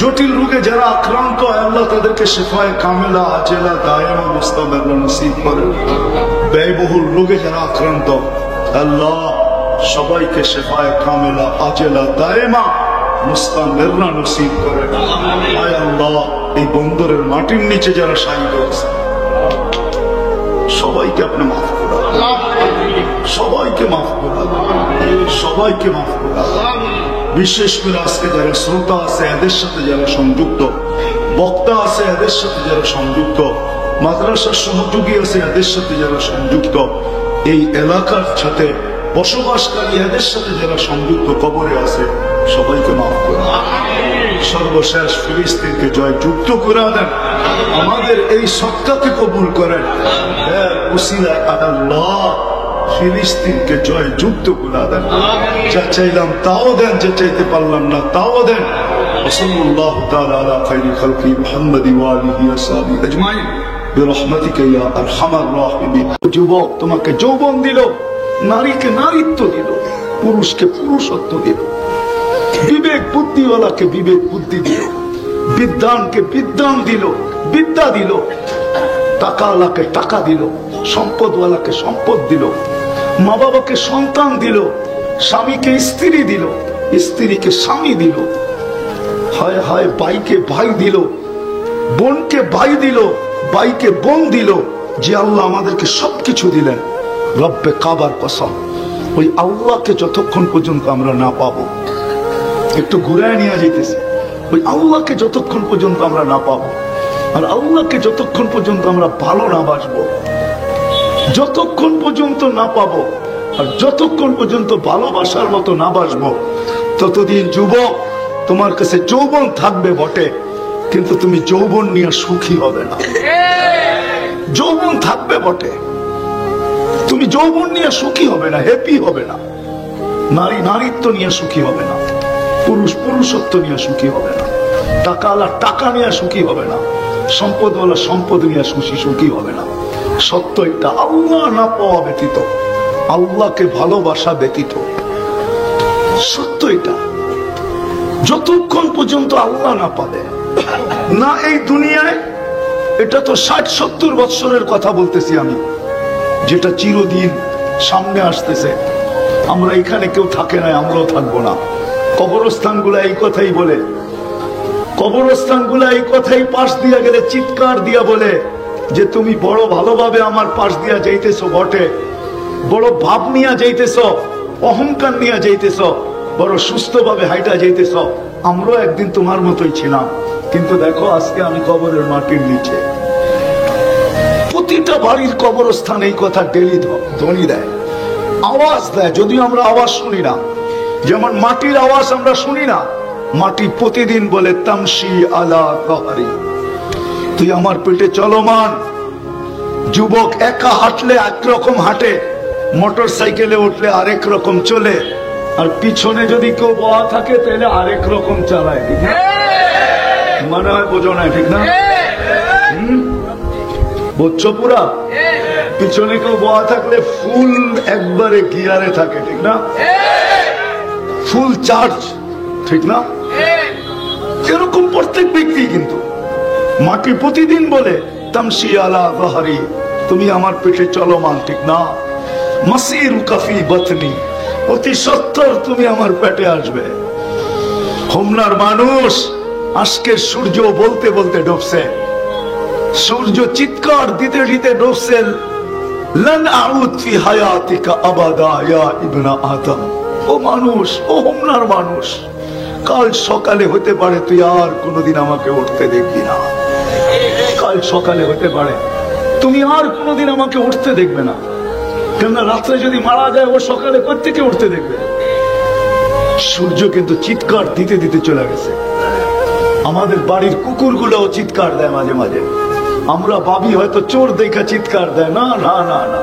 জটিল রোগে যারা আক্রান্ত আল্লাহ তাদেরকে শেফায়ে কামেলা আজেলা দায়েমা মুস্তামেররা নসিব করেন। ব্যয়বহুল রোগে যারা আক্রান্ত আল্লাহ সবাইকে শেফায়ে কামেলা আজেলা দায়েমা মুস্তামেররা নসিব করেন আল্লাহ। এই বন্দরের মাটির নিচে যারা শায়িত আছে সবাইকে আপনি মাফ করেন, সবাইকে মাফ করেন, সবাইকে মাফ করেন। বিশেষ করে আজকে যারা শ্রোতা আছে এদের সাথে যারা সংযুক্ত, বক্তা আছে এদের সাথে যারা সংযুক্ত, মাদ্রাসার সহযোগী আছে এদের সাথে যারা সংযুক্ত, এই এলাকার সাথে বসবাসকারী এদের সাথে যারা সংযুক্ত কবরে আছে, সবাইকে মাফ করেন। সর্বশেষ ফিলিস্তিনকে জয় যুক্ত করে দেন, আমাদের এই সত্তাকে কবুল করেন আল্লাহ। ফিলিস্তিনকে জয় যুক্ত করে দেন, যা চাইলাম তাও দেন, যা চাইতে পারলাম না তাও দেন। সাল্লাল্লাহু তাআলা আলা খায়রি খালকি মুহাম্মাদি ওয়া আলিহি ওয়া সাহবিহি আজমাইন বিরহমাতিকা ইয়া আরহামার রাহিমিন। যুবক তোমাকে যৌবন দিল, নারীকে নারীত্ব দিল, পুরুষকে পুরুষত্ব দিল। বিবেক বুদ্ধিওয়ালাকে বিবেক বুদ্ধি দিল, বিদ্যানকে বিদ্যান দিল, বিদ্যা দিল, টাকাওয়ালাকে টাকা দিল, সম্পদওয়ালাকে সম্পদ দিল, মা বাবাকে সন্তান দিল, স্বামীকে স্ত্রী দিল, স্ত্রীকে স্বামী দিল, হায় হায় ভাইকে ভাই দিল, বোনকে ভাই দিল, ভাইকে বোন দিল। যে আল্লাহ আমাদেরকে সবকিছু দিলেন, রব্বে কাবার কসম, ওই আল্লাহকে যতক্ষণ পর্যন্ত আমরা না পাবো, একটু ঘুরায় নিয়ে যেতেছে, ওই আল্লাহকে যতক্ষণ পর্যন্ত আমরা না পাবো, আর আল্লাহকে যতক্ষণ পর্যন্ত আমরা ভালো না বাসবো, যতক্ষণ পর্যন্ত না পাবো, আর যতক্ষণ পর্যন্ত ভালোবাসার মতো না বাসবো, ততদিন যুবক তোমার কাছে যৌবন থাকবে বটে, কিন্তু তুমি যৌবন নিয়ে সুখী হবে না। যৌবন থাকবে বটে, তুমি যৌবন নিয়ে সুখী হবে না, হ্যাপি হবে না। নারী নারীত্ব নিয়ে সুখী হবে না, পুরুষ পুরুষত্ব নিয়ে সুখী হবে না, টাকাওয়ালা টাকা নিয়ে সুখী হবে না, সম্পদওয়ালা সম্পদ নিয়ে সুখী হবে না। সত্য এটা, আল্লাহ না পাওয়া ব্যতীত, আল্লাহকে ভালোবাসা ব্যতীত, সত্য এটা। যতক্ষণ পর্যন্ত আল্লাহ না পাবে না এই দুনিয়ায়, এটা তো 60-70 বৎসরের কথা বলতেছি আমি, যেটা চিরদিন সামনে আসতেছে। আমরা এখানে কেউ থাকে না, আমরাও থাকবো না। কবরস্থান গুলা এই কথাই বলে, কবরস্থান গুলা এই কথাই পাশ দিয়া গেলে চিৎকার দিয়া বলে যে তুমি বড় ভালোভাবে আমার পাশ দিয়া যাইতেছ বটে, বড় ভাব নিয়া যাইতেছ, অহংকার নিয়া যাইতেছ, বড় সুস্থ ভাবে হাইটা যাইতেছ, আমরাও একদিন তোমার মতোই ছিলাম। কিন্তু দেখো আজকে আমি কবরের মাটির নিচে। প্রতিটা বাড়ির কবরস্থান এই কথা ডেলি ধ্বনি দেয়, আওয়াজ দেয়, যদিও আমরা আওয়াজ শুনি না। যেমন মাটির আওয়াজ আমরা শুনি না, মাটি প্রতিদিন বলে তামশি আলা কাহারি, তুই আমার পেটে চলমান। যুবক একা হাঁটলে একরকম হাঁটে, মোটর সাইকেলে উঠলে আরেক রকম চলে, আর পিছনে যদি কেউ বয়া থাকে তাহলে আরেক রকম চালায়। ঠিক না? মনে হয় বোঝো না, ঠিক না? বুঝছো পুরা? পিছনে কেউ বয়া থাকলে ফুল একবারে গিয়ারে থাকে, ঠিক না? ফুল চার্জ, ঠিক না? এরকম প্রত্যেক ব্যক্তি। কিন্তু মাটি প্রতিদিন বলে তামশি আলা যাহরি, তুমি আমার পেটে চলমান, ঠিক না? মাসিরুকা ফি বাতনি, অতি সত্বর তুমি আমার পেটে আসবে। হোমনার মানুষ আজকের সূর্য বলতে বলতে ডুবছে, সূর্য চিৎকার দিতে দিতে ডুবছে, লান আউদ ফি হায়াতিকা আবাদা ইয়া ইবনা আদম। ও মানুষ, ও হোমনার মানুষ, কাল সকালে হতে পারে তুই আর কোনোদিন আমাকে উঠতে দেখবি না। কাল সকালে হতে পারে তুমি আর কোনোদিন আমাকে উঠতে দেখবে না, কেননা রাত্রে যদি মারা যায় ও সকালে কোত্থেকে উঠতে দেখবে? সূর্য কিন্তু চিৎকার দিতে দিতে চলে গেছে। আমাদের বাড়ির কুকুরগুলোও চিৎকার দেয় মাঝে মাঝে। আমরা ভাবি হয়তো চোর দেখা চিৎকার দেয়, না না না না,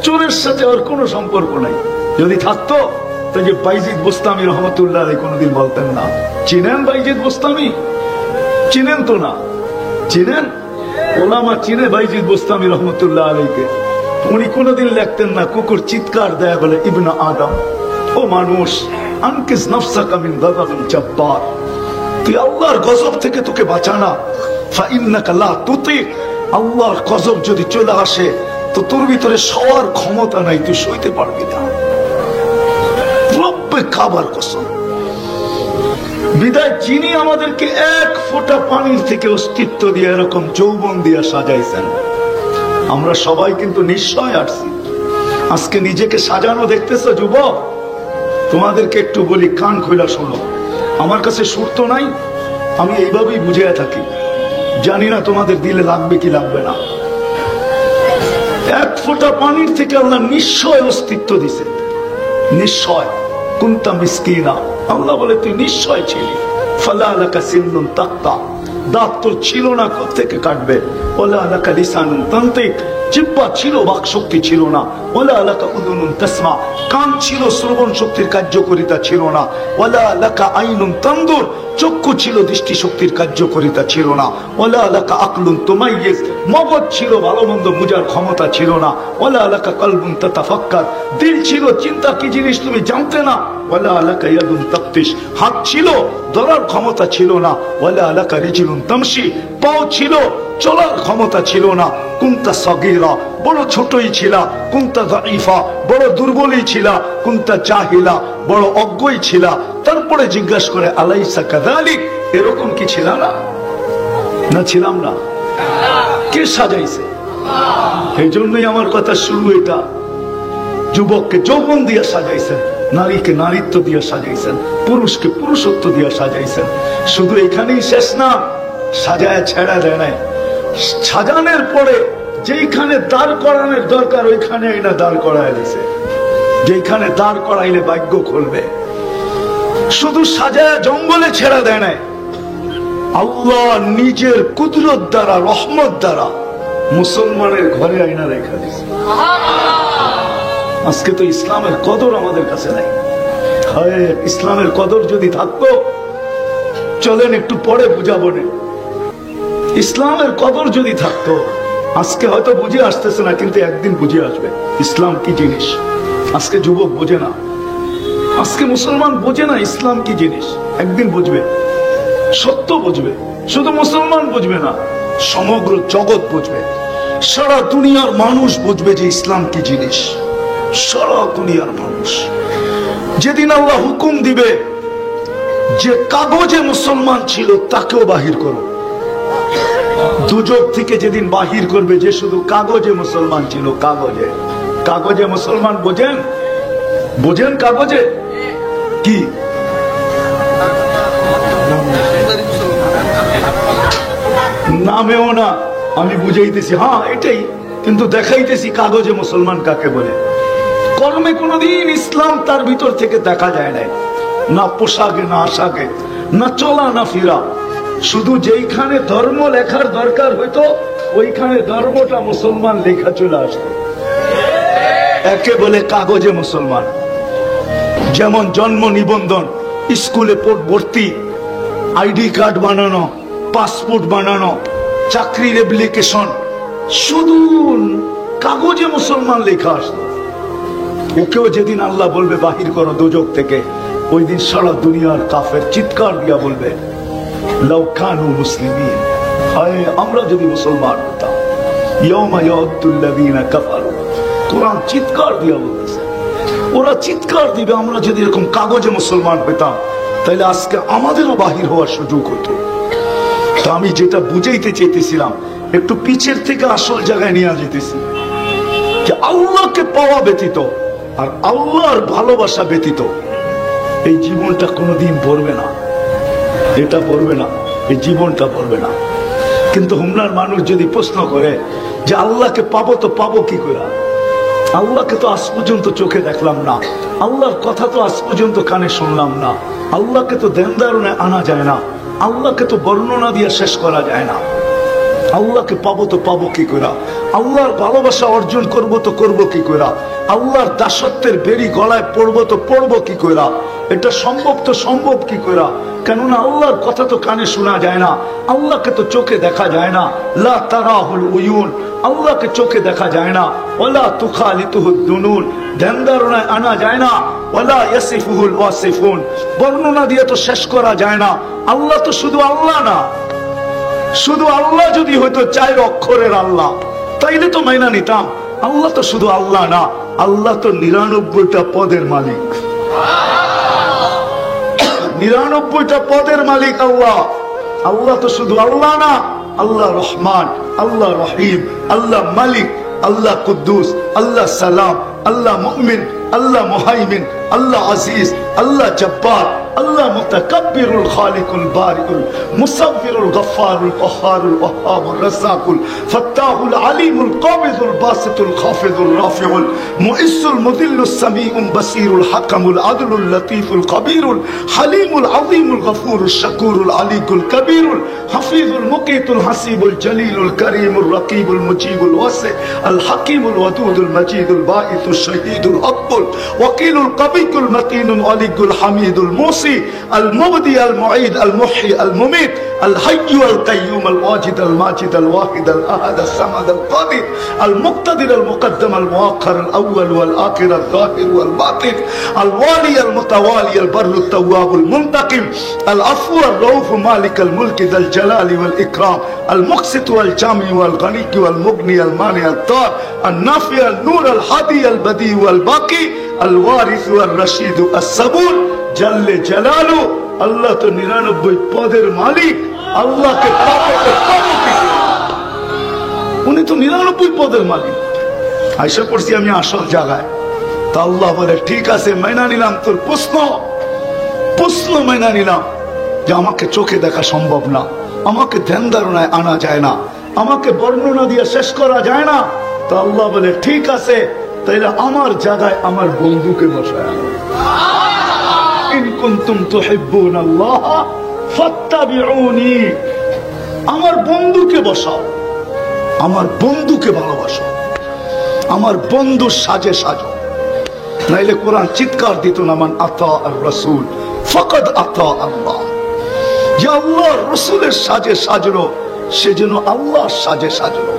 চোরের সাথে ওর কোনো সম্পর্ক নাই। যদি থাকতো তাহলে বাইজিদ বোস্তামি রহমতুল্লাহ আলাইহি কোনোদিন বলতেন না। চিনেন বাইজিদ বোস্তামি? চিনেন তো না? চিনেন? ওলামা চিনে বাইজিদ বোস্তামি রহমতুল্লাহ আলাইহিকে? উনি কোনোদিন লিখতেন না কুকুর চিৎকার দেয় বলে ইবনা আদম, ও মানুষ, আনকিস নাফসাকা মিন গাযাবিল জাব্বার, তুই আল্লাহর গজব থেকে তোকে বাঁচানা। ফাইন্নাকা লা তুতিক, আল্লাহর গজব যদি চলে আসে তো তোর ভিতরে সওয়ার ক্ষমতা নাই, তুই সইতে পারবি না। রব্বে কাবার কসম। বিদায় যিনি আমাদেরকে এক ফোঁটা পানির থেকে অস্তিত্ব দিয়ে এরকম যৌবন দিয়ে সাজাইছেন, আমরা সবাই কিন্তু নিশ্চয় আসছি। আজকে নিজেকে সাজানো দেখতেছো যুবক? তোমাদেরকে একটু বলি, কান খোলা শোনো। আমার কাছে সুর তো নাই, আমি এইভাবেই বুঝিয়ে থাকি, জানি না তোমাদের দিলে লাগবে কি লাগবে না। এক ফোঁটা পানির থেকে আল্লাহ নিশ্চয় অস্তিত্ব দিছে, নিশ্চয়। কুনতা মিসকিনা, আল্লাহ বলে তুই নিশ্চয় ছিলি। ফালা লাকা সিন্নুন তাক্তা, দাঁত তোর ছিল না, কোত্থেকে কাটবে? ওয়ালা লাকা লিসানুন তানতিক, জিহ্বা ছিল, বাক শক্তি ছিল না। ওয়ালা লাকা উযুনুন তাসমা, কান ছিল, শ্রবণ শক্তির কার্যকারিতা ছিল না। ওয়ালা লাকা আইনুন তানদুর, চক্ষু ছিল, দৃষ্টিশক্তির কার্যকারিতা ছিল না। ওয়ালা আলাকা আকলুন তুমাইয়িজ, মগজ ছিল, ভালো মন্দ বুঝার ক্ষমতা ছিল না। ওয়ালা আলাকা কলবুন তাতাফাক্কার, দিল ছিল, চিন্তা কি জিনিস তুমি জানতে না। ওয়ালা আলাকা ইয়াদুন তাফতিশ, হাত ছিল, ধরার ক্ষমতা ছিল না। ওয়ালা আলাকা রিজলুন তামশি, পাও ছিল, চলার ক্ষমতা ছিল না। কুনতা সগীরা, বড় ছোটই ছিলা। কুনতা যায়ীফা, বড় দুর্বলই ছিলা। কুনতা জাহিলা, বড় অজ্ঞই ছিলা। তারপরে জিজ্ঞাসা করে আলাইসা কাযালিক, এরকম কি ছিল না? না ছিলাম না? কে সাজাইছে? এই জন্যই আমার কথা শুরু। এটা যুবককে যৌবন দিয়ে সাজাইছেন, নারীকে নারীত্ব দিয়ে সাজাইছেন, পুরুষকে পুরুষত্ব দিয়ে সাজাইছেন। শুধু এখানেই শেষ না, সাজায় ছেড়া দেয় নাই। সাজানোর পরে যেইখানে দাঁড় করানোর দরকার ওইখানে এটা দাঁড় করায় দিয়েছে। যেখানে দাঁড় করাইলে ভাগ্য খুলবে। শুধু সাজায় জঙ্গলে ছেড়া দেয় নাই, আল্লাহ নিজের কুদরত দ্বারা, রহমত দ্বারা মুসলমানের ঘরে আইনা রেখা দিয়েছে। আজকে তো ইসলামের কদর আমাদের কাছে নাই। হয় ইসলামের কদর যদি থাকতো, চলেন একটু পরে বুঝাবো না। ইসলামের কদর যদি থাকতো, আজকে হয়তো বুঝে আসতেছে না, কিন্তু একদিন বুঝে আসবে ইসলাম কি জিনিস। আজকে যুবক বোঝে না, আজকে মুসলমান বোঝে না ইসলাম কি জিনিস। একদিন বুঝবে, সত্য বুঝবে। শুধু মুসলমান বুঝবে না, সমগ্র জগৎ বুঝবে। সারা দুনিয়ার মানুষ বুঝবে যে ইসলাম কি জিনিস। সারা দুনিয়ার মানুষ যেদিন আল্লাহ হুকুম দিবে যে কাগজে মুসলমান ছিল তাকেও বাহির করো, দুজক থেকে যেদিন বাহির করবে যে শুধু কাগজে মুসলমান ছিল। কাগজে, কাগজে মুসলমান বোঝেন? বোঝেন কাগজে কি? নামেও না, আমি বুঝাইতেছি, হ্যাঁ এটাই, কিন্তু দেখাইতেছি কাগজে মুসলমান কাকে বলে। কর্মে কোনোদিন ইসলাম তার ভিতর থেকে দেখা যায় না, না পোশাকে, না আশাকে, না চলা, না ফিরা। শুধু যেইখানে ধর্ম লেখার দরকার হইতো ওইখানে ধর্মটা মুসলমান লেখা চলে আসতো। একে বলে কাগজে মুসলমান। যেমন জন্ম নিবন্ধন, স্কুলে ভর্তি, আইডি কার্ড বানানো, পাসপোর্ট বানানো, চাকরির অ্যাপ্লিকেশন, শুধু কাগজে মুসলমান লেখা আসতো। ওকেও যেদিন আল্লাহ বলবে বাহির করো দুজক থেকে, ওই দিন সারা দুনিয়ার কাফের চিৎকার দিয়া বলবে লাউ কানু মুসলিমিন, হায় আমরা যদি মুসলমান হতাম। ইয়াউমা ইয়াউদ্দুল্লাযীনা কাফারু, কোরআন চিৎকার দিয়া বলতেছে, ওরা চিৎকার দিবে আমরা যদি এরকম কাগজে মুসলমান হইতাম, তাহলে আজকে আমাদেরও বাহির হওয়ার সুযোগ হতো। তো আমি যেটা বুঝাইতে চাইতেছিলাম, একটু পিছের থেকে আসল জায়গায় নিয়ে যেতেছি যে আল্লাহকে পাওয়া ব্যতীত আর আল্লাহর ভালোবাসা ব্যতীত এই জীবনটা কোনোদিন ভরবে না। এটা ভরবে না, এই জীবনটা ভরবে না। কিন্তু হুমনার মানুষ যদি প্রশ্ন করে যে আল্লাহকে পাবো তো পাবো কি করে? আল্লাহকে তো আজ পর্যন্ত চোখে দেখলাম না, আল্লাহর কথা তো আজ পর্যন্ত কানে শুনলাম না, আল্লাহকে তো ধ্যান ধারণে আনা যায় না, আল্লাহকে তো বর্ণনা দিয়ে শেষ করা যায় না। আল্লাহকে পাবো তো পাবো কি করে? আল্লাহর ভালোবাসা অর্জন করবো তো করবো কি করে? আল্লাহর দাসত্বের বেরি গলায় পড়বো তো পড়বো কি করে? এটা সম্ভব তো সম্ভব কি করে? কেননা আল্লাহর কথা তো কানে শোনা যায় না, আল্লাহকে তো চোখে দেখা যায় না। লা তারাহুল উয়ুন, আল্লাহকে চোখে দেখা যায় না। ওয়ালা তুখালিতুহুদ দুনুন, ধ্যান ধারণায় আনা যায় না। ওয়ালা ইয়াসিফুহুল ওয়াসিফুন, বর্ণনা দিয়ে তো শেষ করা যায় না। আল্লাহ তো শুধু আল্লাহ না। শুধু আল্লাহ যদি হয়তো 4 অক্ষরের আল্লাহ, তাইলে তো মাইনা নিতাম। আল্লাহ তো শুধু আল্লাহ না, আল্লাহ তো 99টা পদের মালিক। 99টা পদের মালিক আল্লাহ। আল্লাহ তো শুধু আল্লাহ না, আল্লাহ রহমান, আল্লাহ রহিম, আল্লাহ মালিক, আল্লাহ কুদ্দুস, আল্লাহ সালাম, আল্লাহ মুমিন, আল্লাহ মুহাইমিন, আল্লাহ আজিজ, আল্লাহ জব্বার, আল্লাহ মুতাকাব্বিরুল খালিকুল বারিকুল মুসাব্বিরুল গফফারুল কহ্হারুল ওয়াহ্হাবুর রাজ্জাকুল ফাত্তাহুল আলিমুল কাবিদুল বাসিতুল খাফিদুর রাফিউল মুইসুল মুদিল্লুস সামিউল বাসিরুল হাকামুল আদলুল লতীফুল কবিরুল হালিমুল আযীমুল গফুরুশ শাকুরুল আলিকুল কবিরুল হাফিজুল মুকিতুল হাসিবুল জলিলুল করিমুর রকিবুল মুজিবুল ওয়াসি আল হাকিমুল ওয়াদুদুল মজিদুল বাঈতুশ শহীদুল আকবুল ওয়াকিলুল কবিকুল মতিনুল আলিকুল হামিদুল মুসি القدسي المبدي المعيد المحيي المميت الحي القيوم الواجد الماجد الواحد الأحد الصمد القادر المقتدر المقدم المؤخر الأول والآخر الظاهر والباطن الوالي المتوالي البر التواب المنتقم العفو الرؤوف مالك الملك ذا الجلال والإكرام المقسط والجامع والغني والمغني المانع الضار النافع النور الهادي البديع والباقي الوارث والرشيد الصبور جل جلاله আল্লাহ তো 99 পদের মালিক আল্লাহকে উনি তো 99 পদের মালিক আয়সা করছি আমি আসল জায়গায় তা আল্লাহ বলে ঠিক আছে মাইনা নিলাম তোর প্রশ্ন মাইনা নিলাম যে আমাকে চোখে দেখা সম্ভব না আমাকে ধ্যান ধারণায় আনা যায় না আমাকে বর্ণনা দিয়ে শেষ করা যায় না তা আল্লাহ বলে ঠিক আছে তাইলে আমার জায়গায় আমার বন্ধুকে বসায় আনো ইন কুনতুম তুহিব্বুনাল্লাহ ফাত্তাবিউনি আমার বন্ধুকে বসাও আমার বন্ধুকে ভালোবাসো আমার বন্ধুর সাজে সাজো নাইলে কোরআন চিৎকার দিত না মান আতা আর রাসূল ফাকাদ আতা আল্লাহ যে আল্লাহ রাসূলের সাজে সাজলো সে যেন আল্লাহর সাজে সাজলো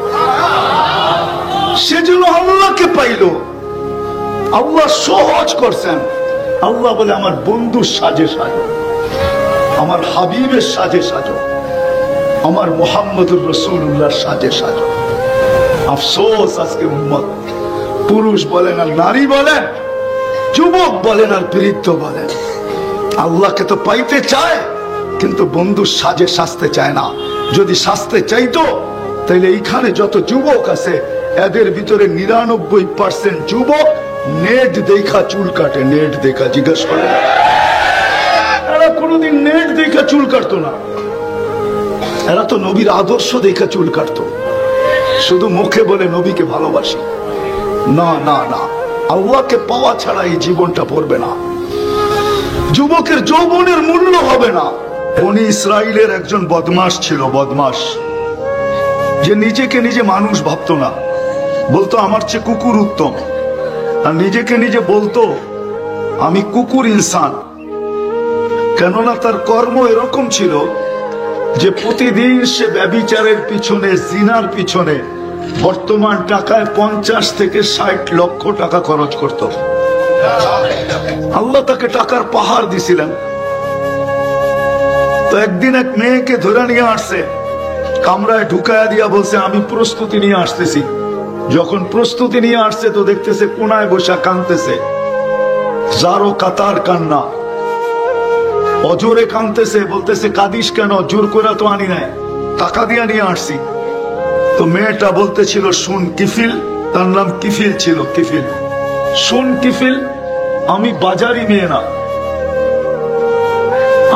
সে যেন আল্লাহকে পাইলো আল্লাহ সহজ করছেন আল্লাহ বলে আমার বন্ধুর সাজে সাজো আমার হাবিবের সাজে সাজো আমার মুহাম্মদুর রাসূলুল্লাহর সাজে সাজো আফসোস আজকে উম্মত পুরুষ বলেন আর নারী বলেন যুবক বলেন আর বৃদ্ধ বলেন আল্লাহকে তো পাইতে চায় কিন্তু বন্ধুর সাজে সাজতে চায় না যদি সাজতে চাইতো তাহলে এইখানে যত যুবক আছে এদের ভিতরে 99% যুবক নেট দেখা চুল কাটে নেট দেখা জিজ্ঞেস করে এরা কোনোদিন নেট দেখা চুল কাটতো না এরা তো নবীর আদর্শ দেখা চুল কাটতো শুধু মুখে বলে নবীকে ভালোবাসি না না না আল্লাহকে পাওয়া ছাড়া এই জীবনটা পড়বে না যুবকের যৌবনের মূল্য হবে না বনি ইসরাইলের একজন বদমাশ ছিল বদমাশ যে নিজেকে নিজে মানুষ ভাবতো না বলতো আমার চেয়ে কুকুর উত্তম আর নিজেকে নিজে বলতো আমি কুকুর ইনসান কেননা তার কর্ম এরকম ছিল যে প্রতিদিন সে ব্যভিচারের পিছনে জিনার পিছনে বর্তমান টাকায় 50 থেকে 60 লক্ষ টাকা খরচ করত আল্লাহ তাকে টাকার পাহাড় দিছিলেন তো একদিন এক মেয়েকে ধরে নিয়ে আসছে কামরায় ঢুকায়া দিয়া বলছে আমি প্রস্তুতি নিয়ে আসতেছি যখন প্রস্তুতি নিয়ে আসছে তো দেখতেছে কোনায় বসা কাঁদতেছে যারো কাতার কান্না অজোরে কাঁদতেছে বলতেছে কাঁদিস কেন জোর করে তো আনি নাই টাকা দিয়া নিয়ে আসছি তো মেয়েটা বলতেছিল শুন কিফিল তার নাম কিফিল ছিল কিফিল শুন কিফিল আমি বাজারি মেয়ে না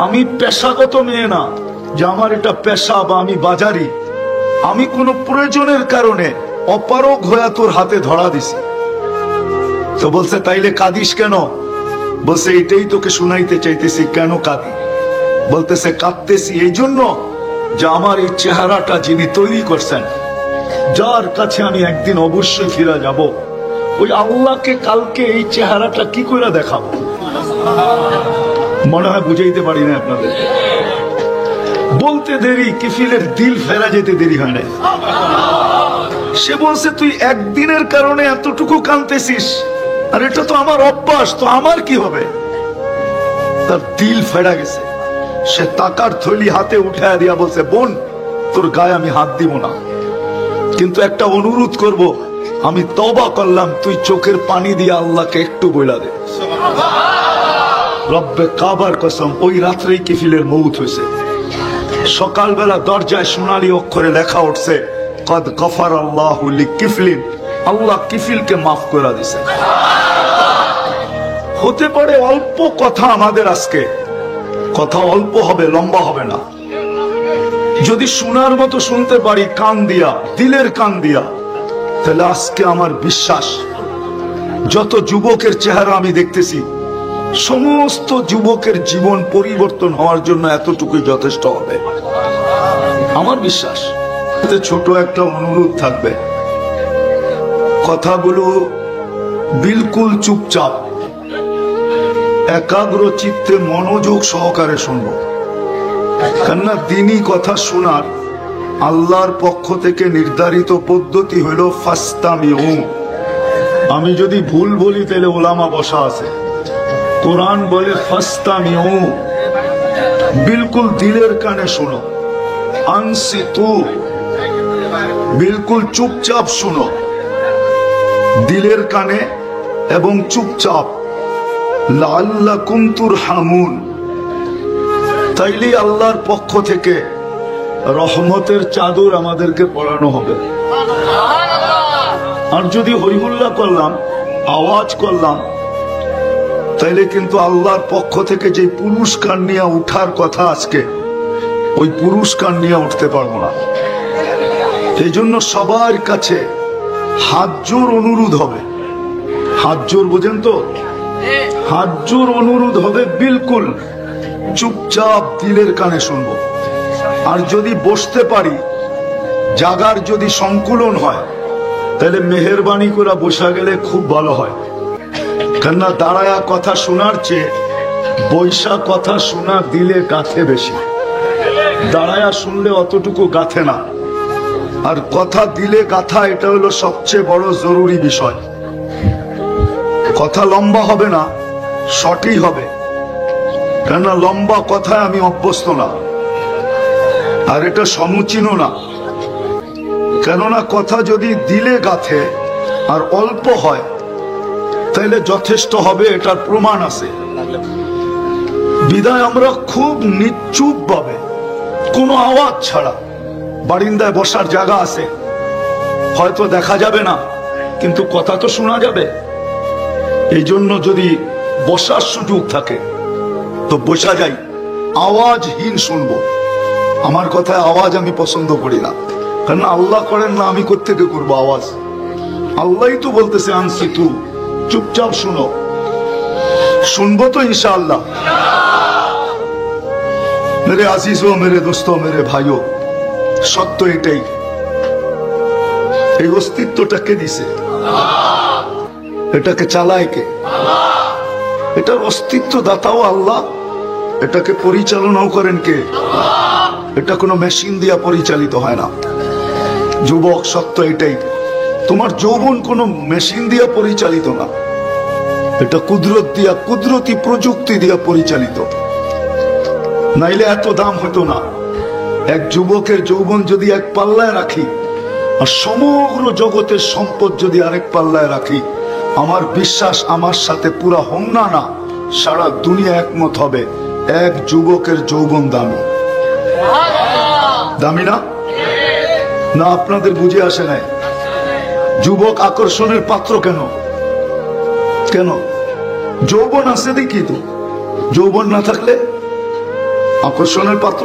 আমি পেশাগত মেয়ে না যে আমার এটা পেশা বা আমি বাজারি আমি কোনো প্রয়োজনের কারণে অপারগ হয়ে তোর হাতে ধরা দিছি তো বলছে তাইলে কাঁদিস কেন বলছে এটাই তোকে শুনাইতে চাইতেছি কেন কাঁদি বলতেছে কাঁদতেছি এই জন্য যে আমার এই চেহারাটা যিনি তৈরি করছেন যার কাছে আমি একদিন অবশ্যই ফিরে যাব ওই আল্লাহকে কালকে এই চেহারাটা কি করে দেখাবো মনে হয় বুঝাইতে পারি না আপনাদের বলতে দেরি কিফিলের দিল ফেরা যেতে দেরি হয় না সে বলছে তুই একদিনের কারণে এতটুকু কাঁদতেছিস আর এটা তো আমার অভ্যাস তো আমার কি হবে তার দিল ফেরা গেছে সে টাকার থলি হাতে উঠায় দিয়া বলছে বোন তোর গায়ে আমি হাত দিব না কিন্তু একটা অনুরোধ করব আমি তওবা করলাম তুই চোখের পানি দিয়ে আল্লাহকে একটু বইলা দে রব্বে কাবার কসম ওই রাত্রেই কিফিলের মউত হয়েছে সকালবেলা দরজায় সোনালী অক্ষরে লেখা উঠছে কদ গফার আল্লাহু লিকিফলিন আল্লাহ কিফিলকে মাফ করে দিয়েছে হতে পারে অল্প কথা আমাদের আজকে কথা অল্প হবে লম্বা হবে না যদি শোনার মতো শুনতে পারি কান দিয়া দিলের কান দিয়া তাহলে আজকে আমার বিশ্বাস যত যুবকের চেহারা আমি দেখতেছি সমস্ত যুবকের জীবন পরিবর্তন হওয়ার জন্য এতটুকুই যথেষ্ট হবে আমার বিশ্বাস ছোট একটা অনুরোধ থাকবে কথাগুলো বিলকুল চুপচাপ একাগ্র চিত্তে মনোযোগ সহকারে শুনবো। কেননা দিনই কথা শোনার আল্লাহর পক্ষ থেকে নির্ধারিত পদ্ধতি হইল ফাস্তামিউ। আমি যদি ভুল বলি তাহলে ওলামা বসা আছে, কোরআন বলে ফাস্তামিউ, বিলকুল দিলের কানে শোনো। আনসিতু, বিলকুল চুপচাপ শুনো, দিলের কানে এবং চুপচাপ। লাআল্লাকুম তুরহামুন, তাইলে আল্লাহর পক্ষ থেকে রহমতের চাদর আমাদেরকে পরানো হবে। আর যদি হইহুল্লাহ করলাম, আওয়াজ করলাম, তাইলে কিন্তু আল্লাহর পক্ষ থেকে যে পুরস্কার নিয়ে উঠার কথা আজকে, ওই পুরস্কার নিয়ে উঠতে পারবো না। এই জন্য সবার কাছে হাত জোর অনুরোধ হবে। হাত জোর বোঝেন তো? হাত জোর অনুরোধ হবে, বিলকুল চুপচাপ দিলের কানে শুনবো। আর যদি বসতে পারি, জাগার যদি সংকুলন হয়, তাহলে মেহেরবানি করে বসা গেলে খুব ভালো হয়। কেননা দাঁড়ায়া কথা শোনার চেয়ে বৈশা কথা শোনা দিলে গাথে বেশি। দাঁড়ায়া শুনলে অতটুকু গাথে না, আর কথা দিলে গাথা, এটা হলো সবচেয়ে বড় জরুরি বিষয়। কথা লম্বা হবে না, শর্টই হবে। কেননা লম্বা কথায় আমি অভ্যস্ত না, আর এটা সমুচীনও না। কেননা কথা যদি দিলে গাথে আর অল্প হয়, তাহলে যথেষ্ট হবে, এটার প্রমাণ আছে। বিদায় আমরা খুব নিচুপ ভাবে, কোনো আওয়াজ ছাড়া, বারিন্দায় বসার জায়গা আছে, হয়তো দেখা যাবে না, কিন্তু কথা তো শোনা যাবে। এই জন্য যদি বসার সুযোগ থাকে তো বসা যাই, আওয়াজহীন শুনবো। আমার কথায় আওয়াজ আমি পছন্দ করি না, কারণ আল্লাহ করেন না, আমি কোত্থেকে করবো আওয়াজ? আল্লাহই তো বলতেছে আনসিতু, চুপচাপ শুনো। শুনবো তো ইনশাআল্লাহ। মেরে আজিজো, মেরে দোস্তো, মেরে ভাইও, সত্য এটাই। এই অস্তিত্বটা কে দিছে? এটাকে চালায় কে? এটার অস্তিত্ব দাতাও আল্লাহ, এটাকে পরিচালনাও করেন কে? এটা কোনো মেশিন দিয়া পরিচালিত হয় না। যুবক, সত্য এটাই, তোমার যৌবন কোনো মেশিন দিয়া পরিচালিত না, এটা কুদরত দিয়া, কুদরতি প্রযুক্তি দিয়া পরিচালিত। নাইলে এত দাম হতো না। এক যুবকের যৌবন যদি এক পাল্লায় রাখি, আর সমগ্র জগতের সম্পদ যদি আরেক পাল্লায় রাখি, আমার বিশ্বাস আমার সাথে পুরা হোমনা না, সারা দুনিয়া একমত হবে, এক যুবকের যৌবন দামি। দামি না? না, আপনাদের বুঝে আসে নাই। যুবক আকর্ষণের পাত্র কেন? কেন? যৌবন আছে দেখি তো। যৌবন না থাকলে আকর্ষণের পাত্র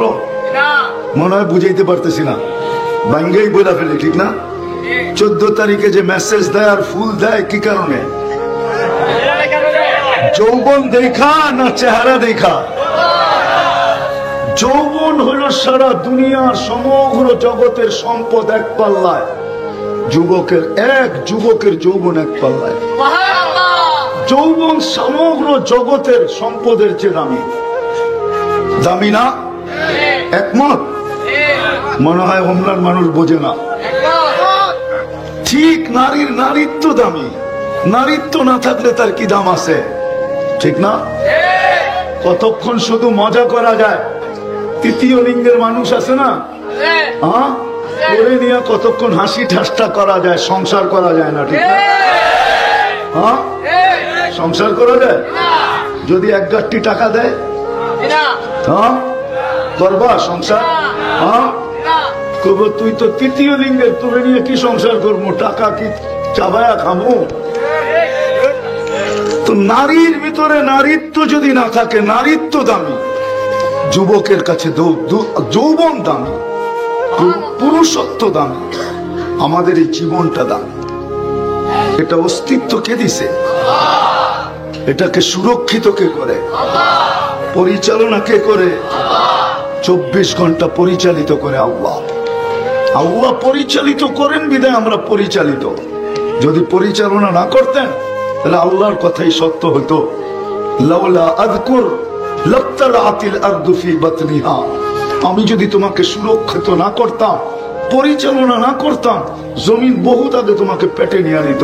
মনে হয় বুঝাইতে পারতেছি না, ভাঙ্গেই বইলা ফেলে, ঠিক না? 14 তারিখে যে মেসেজ দেয় আর ফুল দেয়, কি কারণে? যৌবন দেখা না চেহারা দেখা? যৌবন হইল সারা দুনিয়ার সমগ্র জগতের সম্পদ এক পাল্লায়, যুবকের যৌবন এক পাল্লায়। যৌবন সমগ্র জগতের সম্পদের চেয়ে দামি। দামি না? একমত? মনে হয় হোমলার মানুষ বোঝে না। ঠিক, নারীর নারীত্ব দামি। নারীত্ব না থাকলে তার কি দাম আছে? ঠিক না? কতক্ষণ শুধু মজা করা যায়। তৃতীয় লিঙ্গের মানুষ আছে না, হ্যাঁ, করে নিয়ে কতক্ষণ হাসি ঠাট্টা করা যায়, সংসার করা যায় না, ঠিক না? হ্যাঁ, সংসার করা যায় যদি এক গাঁটটি টাকা দেয়? হ্যাঁ, করবা সংসার? হ্যাঁ, কব তুই তো তৃতীয় লিঙ্গের, তুলে নিয়ে কি সংসার করবো? টাকা কি চাবায়া খামো? তো নারীর ভিতরে নারীত্ব যদি না থাকে, নারীত্ব দামি। যুবকের কাছে যৌবন দামি, পুরুষত্ব দামি, আমাদের এই জীবনটা দামি। এটা অস্তিত্ব কে দিছে? এটাকে সুরক্ষিত কে করে? পরিচালনা কে করে? 24 ঘন্টা পরিচালিত করে আল্লাহ। আল্লাহ পরিচালিত করেন বিধায় আমরা পরিচালিত। যদি পরিচালনা না করতেন তাহলে আল্লাহর কথাই সত্য হতো, লাউলা আযকুর লাত্তালাতিল আরদু ফি বাতনিহা, আমি যদি তোমাকে সুরক্ষিত না করতাম, পরিচালনা না করতাম, জমিন বহুত আগে তোমাকে পেটে নিয়ে নিত।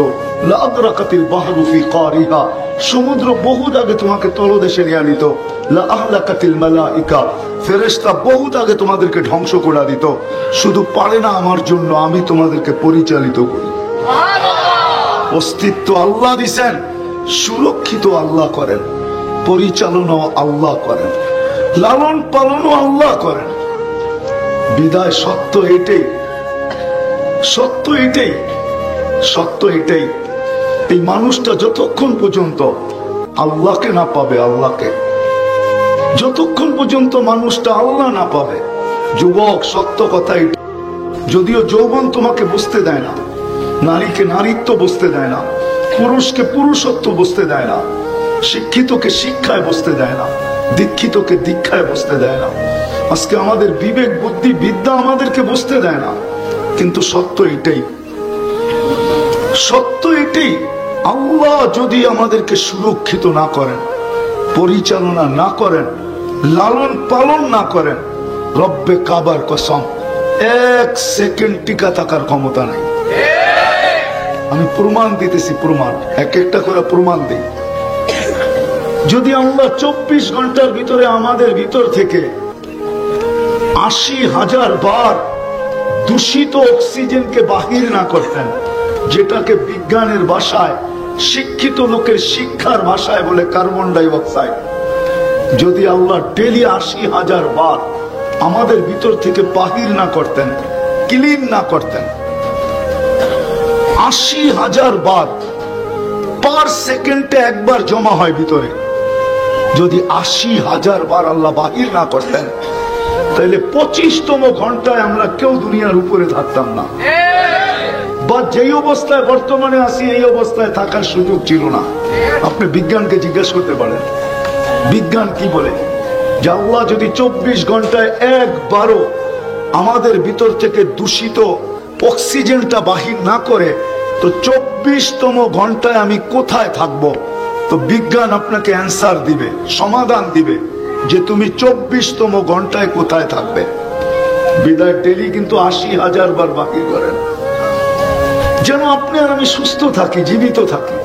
লাআদরাকাতিল বাহরু ফি কারিহা, সমুদ্র বহুত আগে তোমাকে তলদেশে নিয়ে নিত। লাআহলাকাতিল মালাইকা, ফেরেশতা বহুত আগে তোমাদেরকে ধ্বংস করে দিত। শুধু পারে না আমার জন্য, আমি তোমাদেরকে পরিচালিত করি। অস্তিত্ব আল্লাহ দিছেন, সুরক্ষিত আল্লাহ করেন, পরিচালনা আল্লাহ করেন, লালন পালনও আল্লাহ করেন। বিদায় সত্য এটাই, সত্য এটাই, সত্য এটাই। এই মানুষটা যতক্ষণ পর্যন্ত আল্লাহকে না পাবে, আল্লাহকে যতক্ষণ পর্যন্ত মানুষটা আল্লাহ না পাবে, যুবক সত্য কথা এটা। যদিও যৌবন তোমাকে বুঝতে দেয় না, নারীকে নারীত্ব বুঝতে দেয় না, পুরুষকে পুরুষত্ব বুঝতে দেয় না, শিক্ষিতকে শিক্ষায় বসতে দেয় না, দীক্ষিতকে দীক্ষায় বসতে দেয় না। আজকে আমাদের বিবেক বুদ্ধি বিদ্যা আমাদেরকে বসতে দেয় না, কিন্তু সত্য এটাই, সত্য এটাই। আল্লাহ যদি আমাদেরকে সুরক্ষিত না করেন, পরিচালনা না করেন, লালন পালন না করেন, রব্বে কাবার কসম এক সেকেন্ড টিকা থাকার ক্ষমতা নাই। আমি প্রমাণ দিতেছি, প্রমাণ এক একটা করে প্রমাণ দিই। যদি আল্লাহ 24 ঘন্টার ভিতরে আমাদের ভিতর থেকে 80,000 বার দূষিত অক্সিজেনকে বাহির না করতেন, যেটাকে বিজ্ঞানের ভাষায়, শিক্ষিত লোকের শিক্ষার ভাষায় বলে কার্বন ডাই অক্সাইড, যদি আল্লাহ ডেলি 80,000 বার আমাদের ভিতর থেকে বাহির না করতেন, ক্লিন না করতেন, 80,000 বার পার সেকেন্ডে একবার জমা হয় ভিতরে, যদি 80,000 বার আল্লাহ বাহির না করতেন, তাহলে 25তম ঘন্টায় আমরা কেউ দুনিয়ার উপরে থাকতাম না, বা যেই অবস্থায় বর্তমানে আছি এই অবস্থায় থাকার সুযোগ ছিল না। আপনি বিজ্ঞানকে জিজ্ঞেস করতে পারেন, বিজ্ঞান কি বলে, যে আল্লাহ যদি 24 ঘন্টায় একবারও আমাদের ভিতর থেকে দূষিত অক্সিজেনটা বাহির না করে, তো 24তম ঘন্টায় আমি কোথায় থাকবো? তো বিজ্ঞান আপনাকে অ্যান্সার দিবে, সমাধান দিবে যে তুমি 24তম ঘন্টায় কোথায় থাকবে। বিদায় ডেলি কিন্তু 80,000 বার বাহির করেন, যেন আপনি আর আমি সুস্থ থাকি, জীবিত থাকি।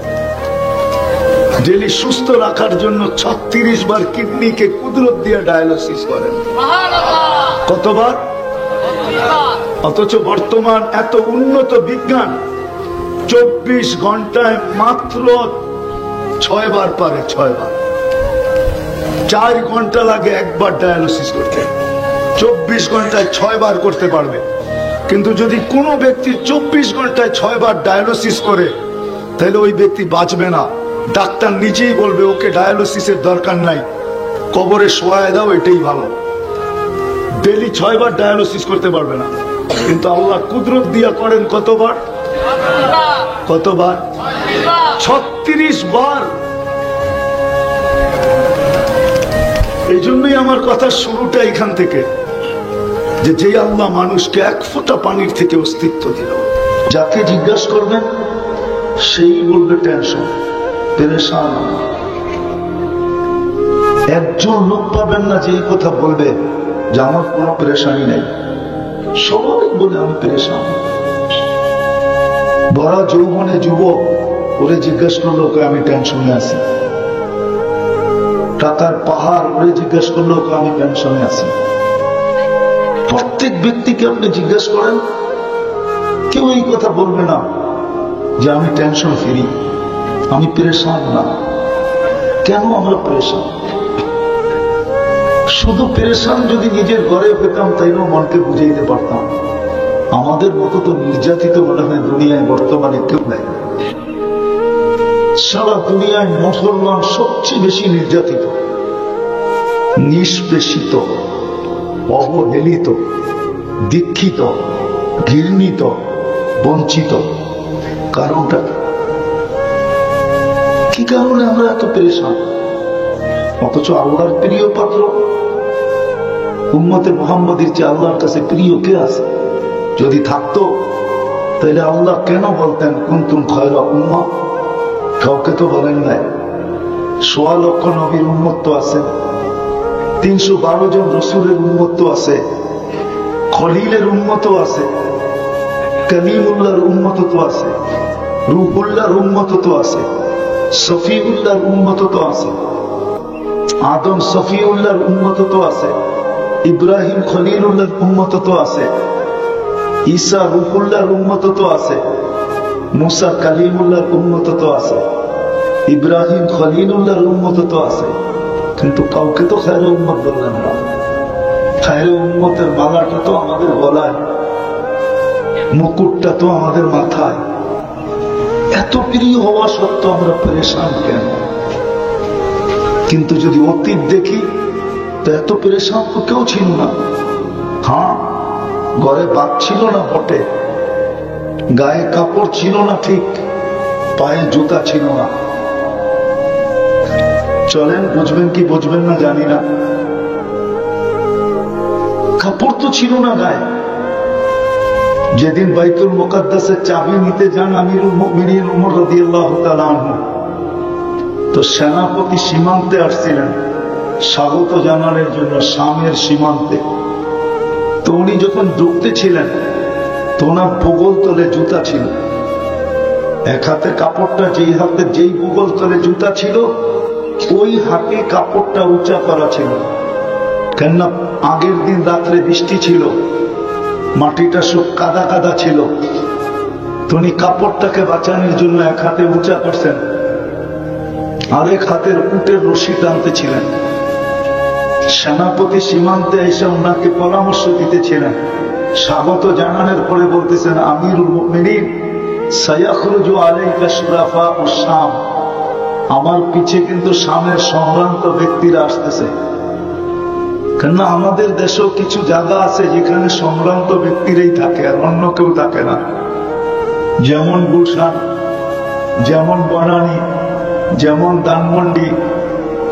ডেলি সুস্থ রাখার জন্য 36 বার কিডনিকে কুদরত দিয়ে ডায়ালিসিস করেন। কতবার? অথচ বর্তমান এত উন্নত বিজ্ঞান 24 ঘন্টায় মাত্র 6 বার পারে, 6 বার। 4 ঘন্টা লাগে একবার ডায়ালিসিস করতে, 24 ঘন্টায় 6 বার করতে পারবে। কিন্তু যদি কোনো ব্যক্তি 24 ঘন্টায় 6 বার ডায়ালিসিস করে, তাহলে ওই ব্যক্তি বাঁচবে না। ডাক্তার নিজেই বলবে ওকে ডায়ালিসিসের দরকার নাই, কবরে শোয়ায় দাও, এটাই ভালো। ডেলি 6 বার ডায়ালিসিস করতে পারবে না, কিন্তু আল্লাহ কুদরত দিয়া করেন কতবার? কতবার? 36 বার। এই জন্যই আমার কথার শুরুটা এখান থেকে, যে আল্লাহ মানুষকে এক ফোঁটা পানির থেকে অস্তিত্ব দিল, যাকে জিজ্ঞাসা করবেন সেই বলবে টেনশন, পেরেশান। একজন লোক পাবেন না যে এই কথা বলবে যে আমার কোনো পেরেশানি নেই। সবাই বলে আমি পেরেশান। বড় যৌবনে যুবক ওরে জিজ্ঞেস করলো আমি টেনশনে আছি। টাকার পাহাড় ওরে জিজ্ঞেস করলো আমি টেনশনে আছি। প্রত্যেক ব্যক্তিকে আপনি জিজ্ঞেস করেন, কেউ এই কথা বলবে না যে আমি টেনশন ফ্রি, আমি পেরেশান না। কেন আমরা পেরেশান? শুধু পেরেশান যদি নিজের ঘরে পেতাম তাইলেও মনকে বুঝাইতে পারতাম। আমাদের মতো তো নির্যাতিত মনে হয় দুনিয়ায় বর্তমানে কেউ নাই। সারা দুনিয়ায় মুসলমান সবচেয়ে বেশি নির্যাতিত, নিষ্পেষিত, অবহেলিত, দীক্ষিত, ঘৃণিত, বঞ্চিত। কারণটা কি? কারণে আমরা এত পেরেশান? অথচ আল্লাহর প্রিয় পাত্র উম্মতে মুহাম্মাদের চেয়ে আল্লাহর কাছে প্রিয় কে আছে? যদি থাকতো তাহলে আল্লাহ কেন বলতেন কুনতুম খায়রা উম্মাহ? কাউকে তো বলেন নাই। সোয়া লক্ষ নবীর উম্মত আছে, 312 জন রসুলের উম্মত আছে, খলিলের উম্মত আছে, কালিমুল্লাহর উম্মত তো আছে, রুহুল্লাহর উম্মত তো আছে, সফিউল্লাহর উম্মত তো আছে, আদম সফিউল্লাহর উম্মত তো আছে, ইব্রাহিম খলিলুল্লাহর উম্মত তো আছে, ঈসা রুহুল্লাহর উম্মত তো আছে, মুসা কালিমুল্লাহর উম্মত তো আছে, ইব্রাহিম খলিলুল্লাহর উম্মত তো আছে। কিন্তু কাউকে তো খায়রে উম্মত বললেন না। খায়রে উম্মতের মালাটা তো আমাদের গলায়, মুকুটটা তো আমাদের মাথায়। এত প্রিয় হওয়া সত্ত্বেও আমরা পরেশান কেন? কিন্তু যদি অতীত দেখি তো এত পরেশান তো কেউ ছিল না। হ্যাঁ, ঘরে বাদ ছিল না বটে, গায়ে কাপড় ছিল না ঠিক, পায়ে জুতা ছিল না। চলেন, বুঝবেন কি বুঝবেন না জানি না, কাপড় তো ছিল না গায়ে। যেদিন বাইতুল মুকাদ্দাসের চাবি নিতে যান আমিরুল মুমিনিন ওমর রাদিয়াল্লাহু তাআলা আনহু, তো সেনাপতি সীমান্তে আসছিলেন স্বাগত জানানোর জন্য, শামের সীমান্তে। তো উনি যখন ঢুকতে ছিলেন তো ওনার বগল তলে জুতা ছিল। এক হাতে কাপড়টা, যেই হাতে যেই বগল তলে জুতা ছিল ওই হাতে কাপড়টা উঁচা করা ছিল। কেননা আগের দিন রাত্রে বৃষ্টি ছিল, মাটিটা সব কাদা কাদা ছিল। তো উনি কাপড়টাকে বাঁচানোর জন্য এক হাতে উঁচা করছেন, আরেক হাতের উটের রশি টানতেছিলেন। সেনাপতি সীমান্তে এসে ওনাকে পরামর্শ দিতেছিলেন। স্বাগত জানানোর পরে বলতেছেন, আমিরুল মুমিনিন সায়াখরুজু আলাইকা শুরাফাউশ শাম, আমার পিছে কিন্তু শামের সম্ভ্রান্ত ব্যক্তিরা আসতেছে। কেননা আমাদের দেশেও কিছু জায়গা আছে যেখানে সম্ভ্রান্ত ব্যক্তিরাই থাকে, আর অন্য কেউ থাকে না। যেমন গুলশান, যেমন বনানী, যেমন ধানমন্ডি,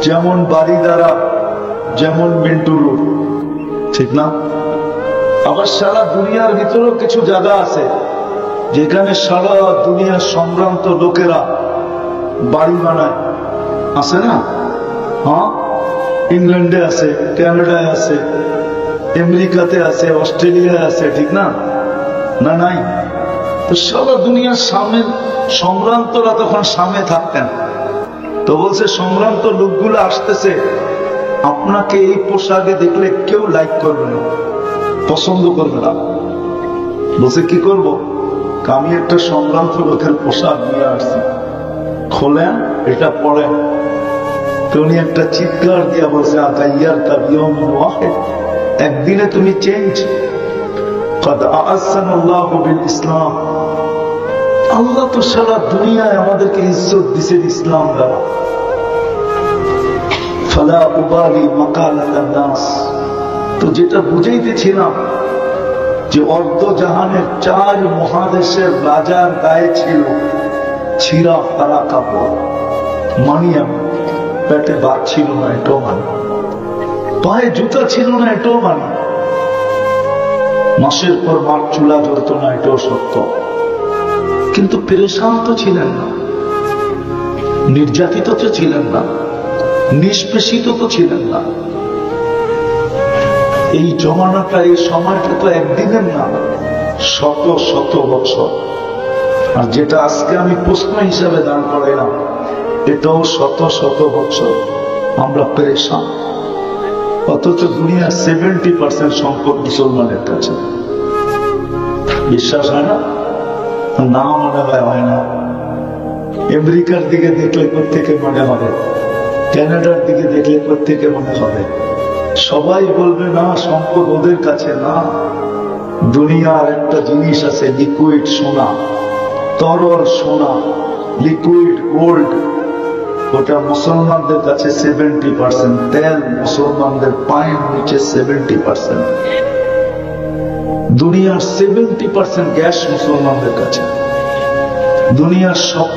যেমন বারিদারা, যেমন মিন্টু রোড, ঠিক না? আবার সারা দুনিয়ার ভিতরেও কিছু জায়গা আছে যেখানে সারা দুনিয়ার সম্ভ্রান্ত লোকেরা বাড়ি বানায়, আছে না? হ্যাঁ, ইংল্যান্ডে আছে, কানাডায় আছে, আমেরিকাতে আছে, অস্ট্রেলিয়ায় আছে, ঠিক না? না নাই? তো সারা দুনিয়ার সামনে সম্ভ্রান্তরা তখন সামনে থাকতেন। তো বলছে সম্ভ্রান্ত লোকগুলো আসতেছে, আপনাকে এই পোশাকে দেখলে কেউ লাইক করবে না, পছন্দ করবে না। বলছে কি করবো? আমি একটা সম্ভ্রান্ত লোকের পোশাক নিয়ে আসছি, খোলেন, এটা পড়েন। তো উনি একটা চিৎকার দিয়ে বলছে, আতাইয়ার তাবিয়মিন ওয়াহিদ, একদিনে তুমি চেঞ্জ। কদ আ'আজ্জানাল্লাহু বিল ইসলাম, আল্লাহ তো সারা দুনিয়ায় আমাদেরকে ইজ্জত দিয়েছেন ইসলাম দ্বারা। ফালা উবালি মাকালাতান নাস, তো যেটা বুঝাইতেছিলাম যে অর্ধ জাহানের 4 মহাদেশের রাজার গায়ে ছিল ছিঁড়া ফাড়া কাপড়, মানিয়া পেটে ভাত ছিল না, এটাও মানি, পায়ে জুতা ছিল না, এটাও মানি, মাসের পর মার চুলা জ্বলতো না, এটাও সত্য। কিন্তু পেরেশান তো ছিলেন না, নির্যাতিত তো ছিলেন না, নিষ্পেষিত তো ছিলেন না। এই জমানাটা, এই সময়টা তো একদিনের না, শত শত বছর। আর যেটা আজকে আমি প্রশ্ন হিসাবে দাঁড় করাইলাম, এটাও শত শত বছর আমরা পেরেশান। অথচ দুনিয়ার 70% সম্পদ মুসলমানের কাছে। বিশ্বাস হয় না? না মনে হয় না। আমেরিকার দিকে দেখলে কোত্থেকে মনে হবে, কানাডার দিকে দেখলে কোত্থেকে মনে হবে। সবাই বলবে না সম্পদ ওদের কাছে না। দুনিয়ার একটা জিনিস আছে, লিকুইড সোনা, তরল সোনা, লিকুইড গোল্ড, ওটা মুসলমানদের কাছে 70%। তেল মুসলমানদের পায়ের নিচে 70%। দুনিয়ার 70% গ্যাস মুসলমানদের কাছে। দুনিয়ার সব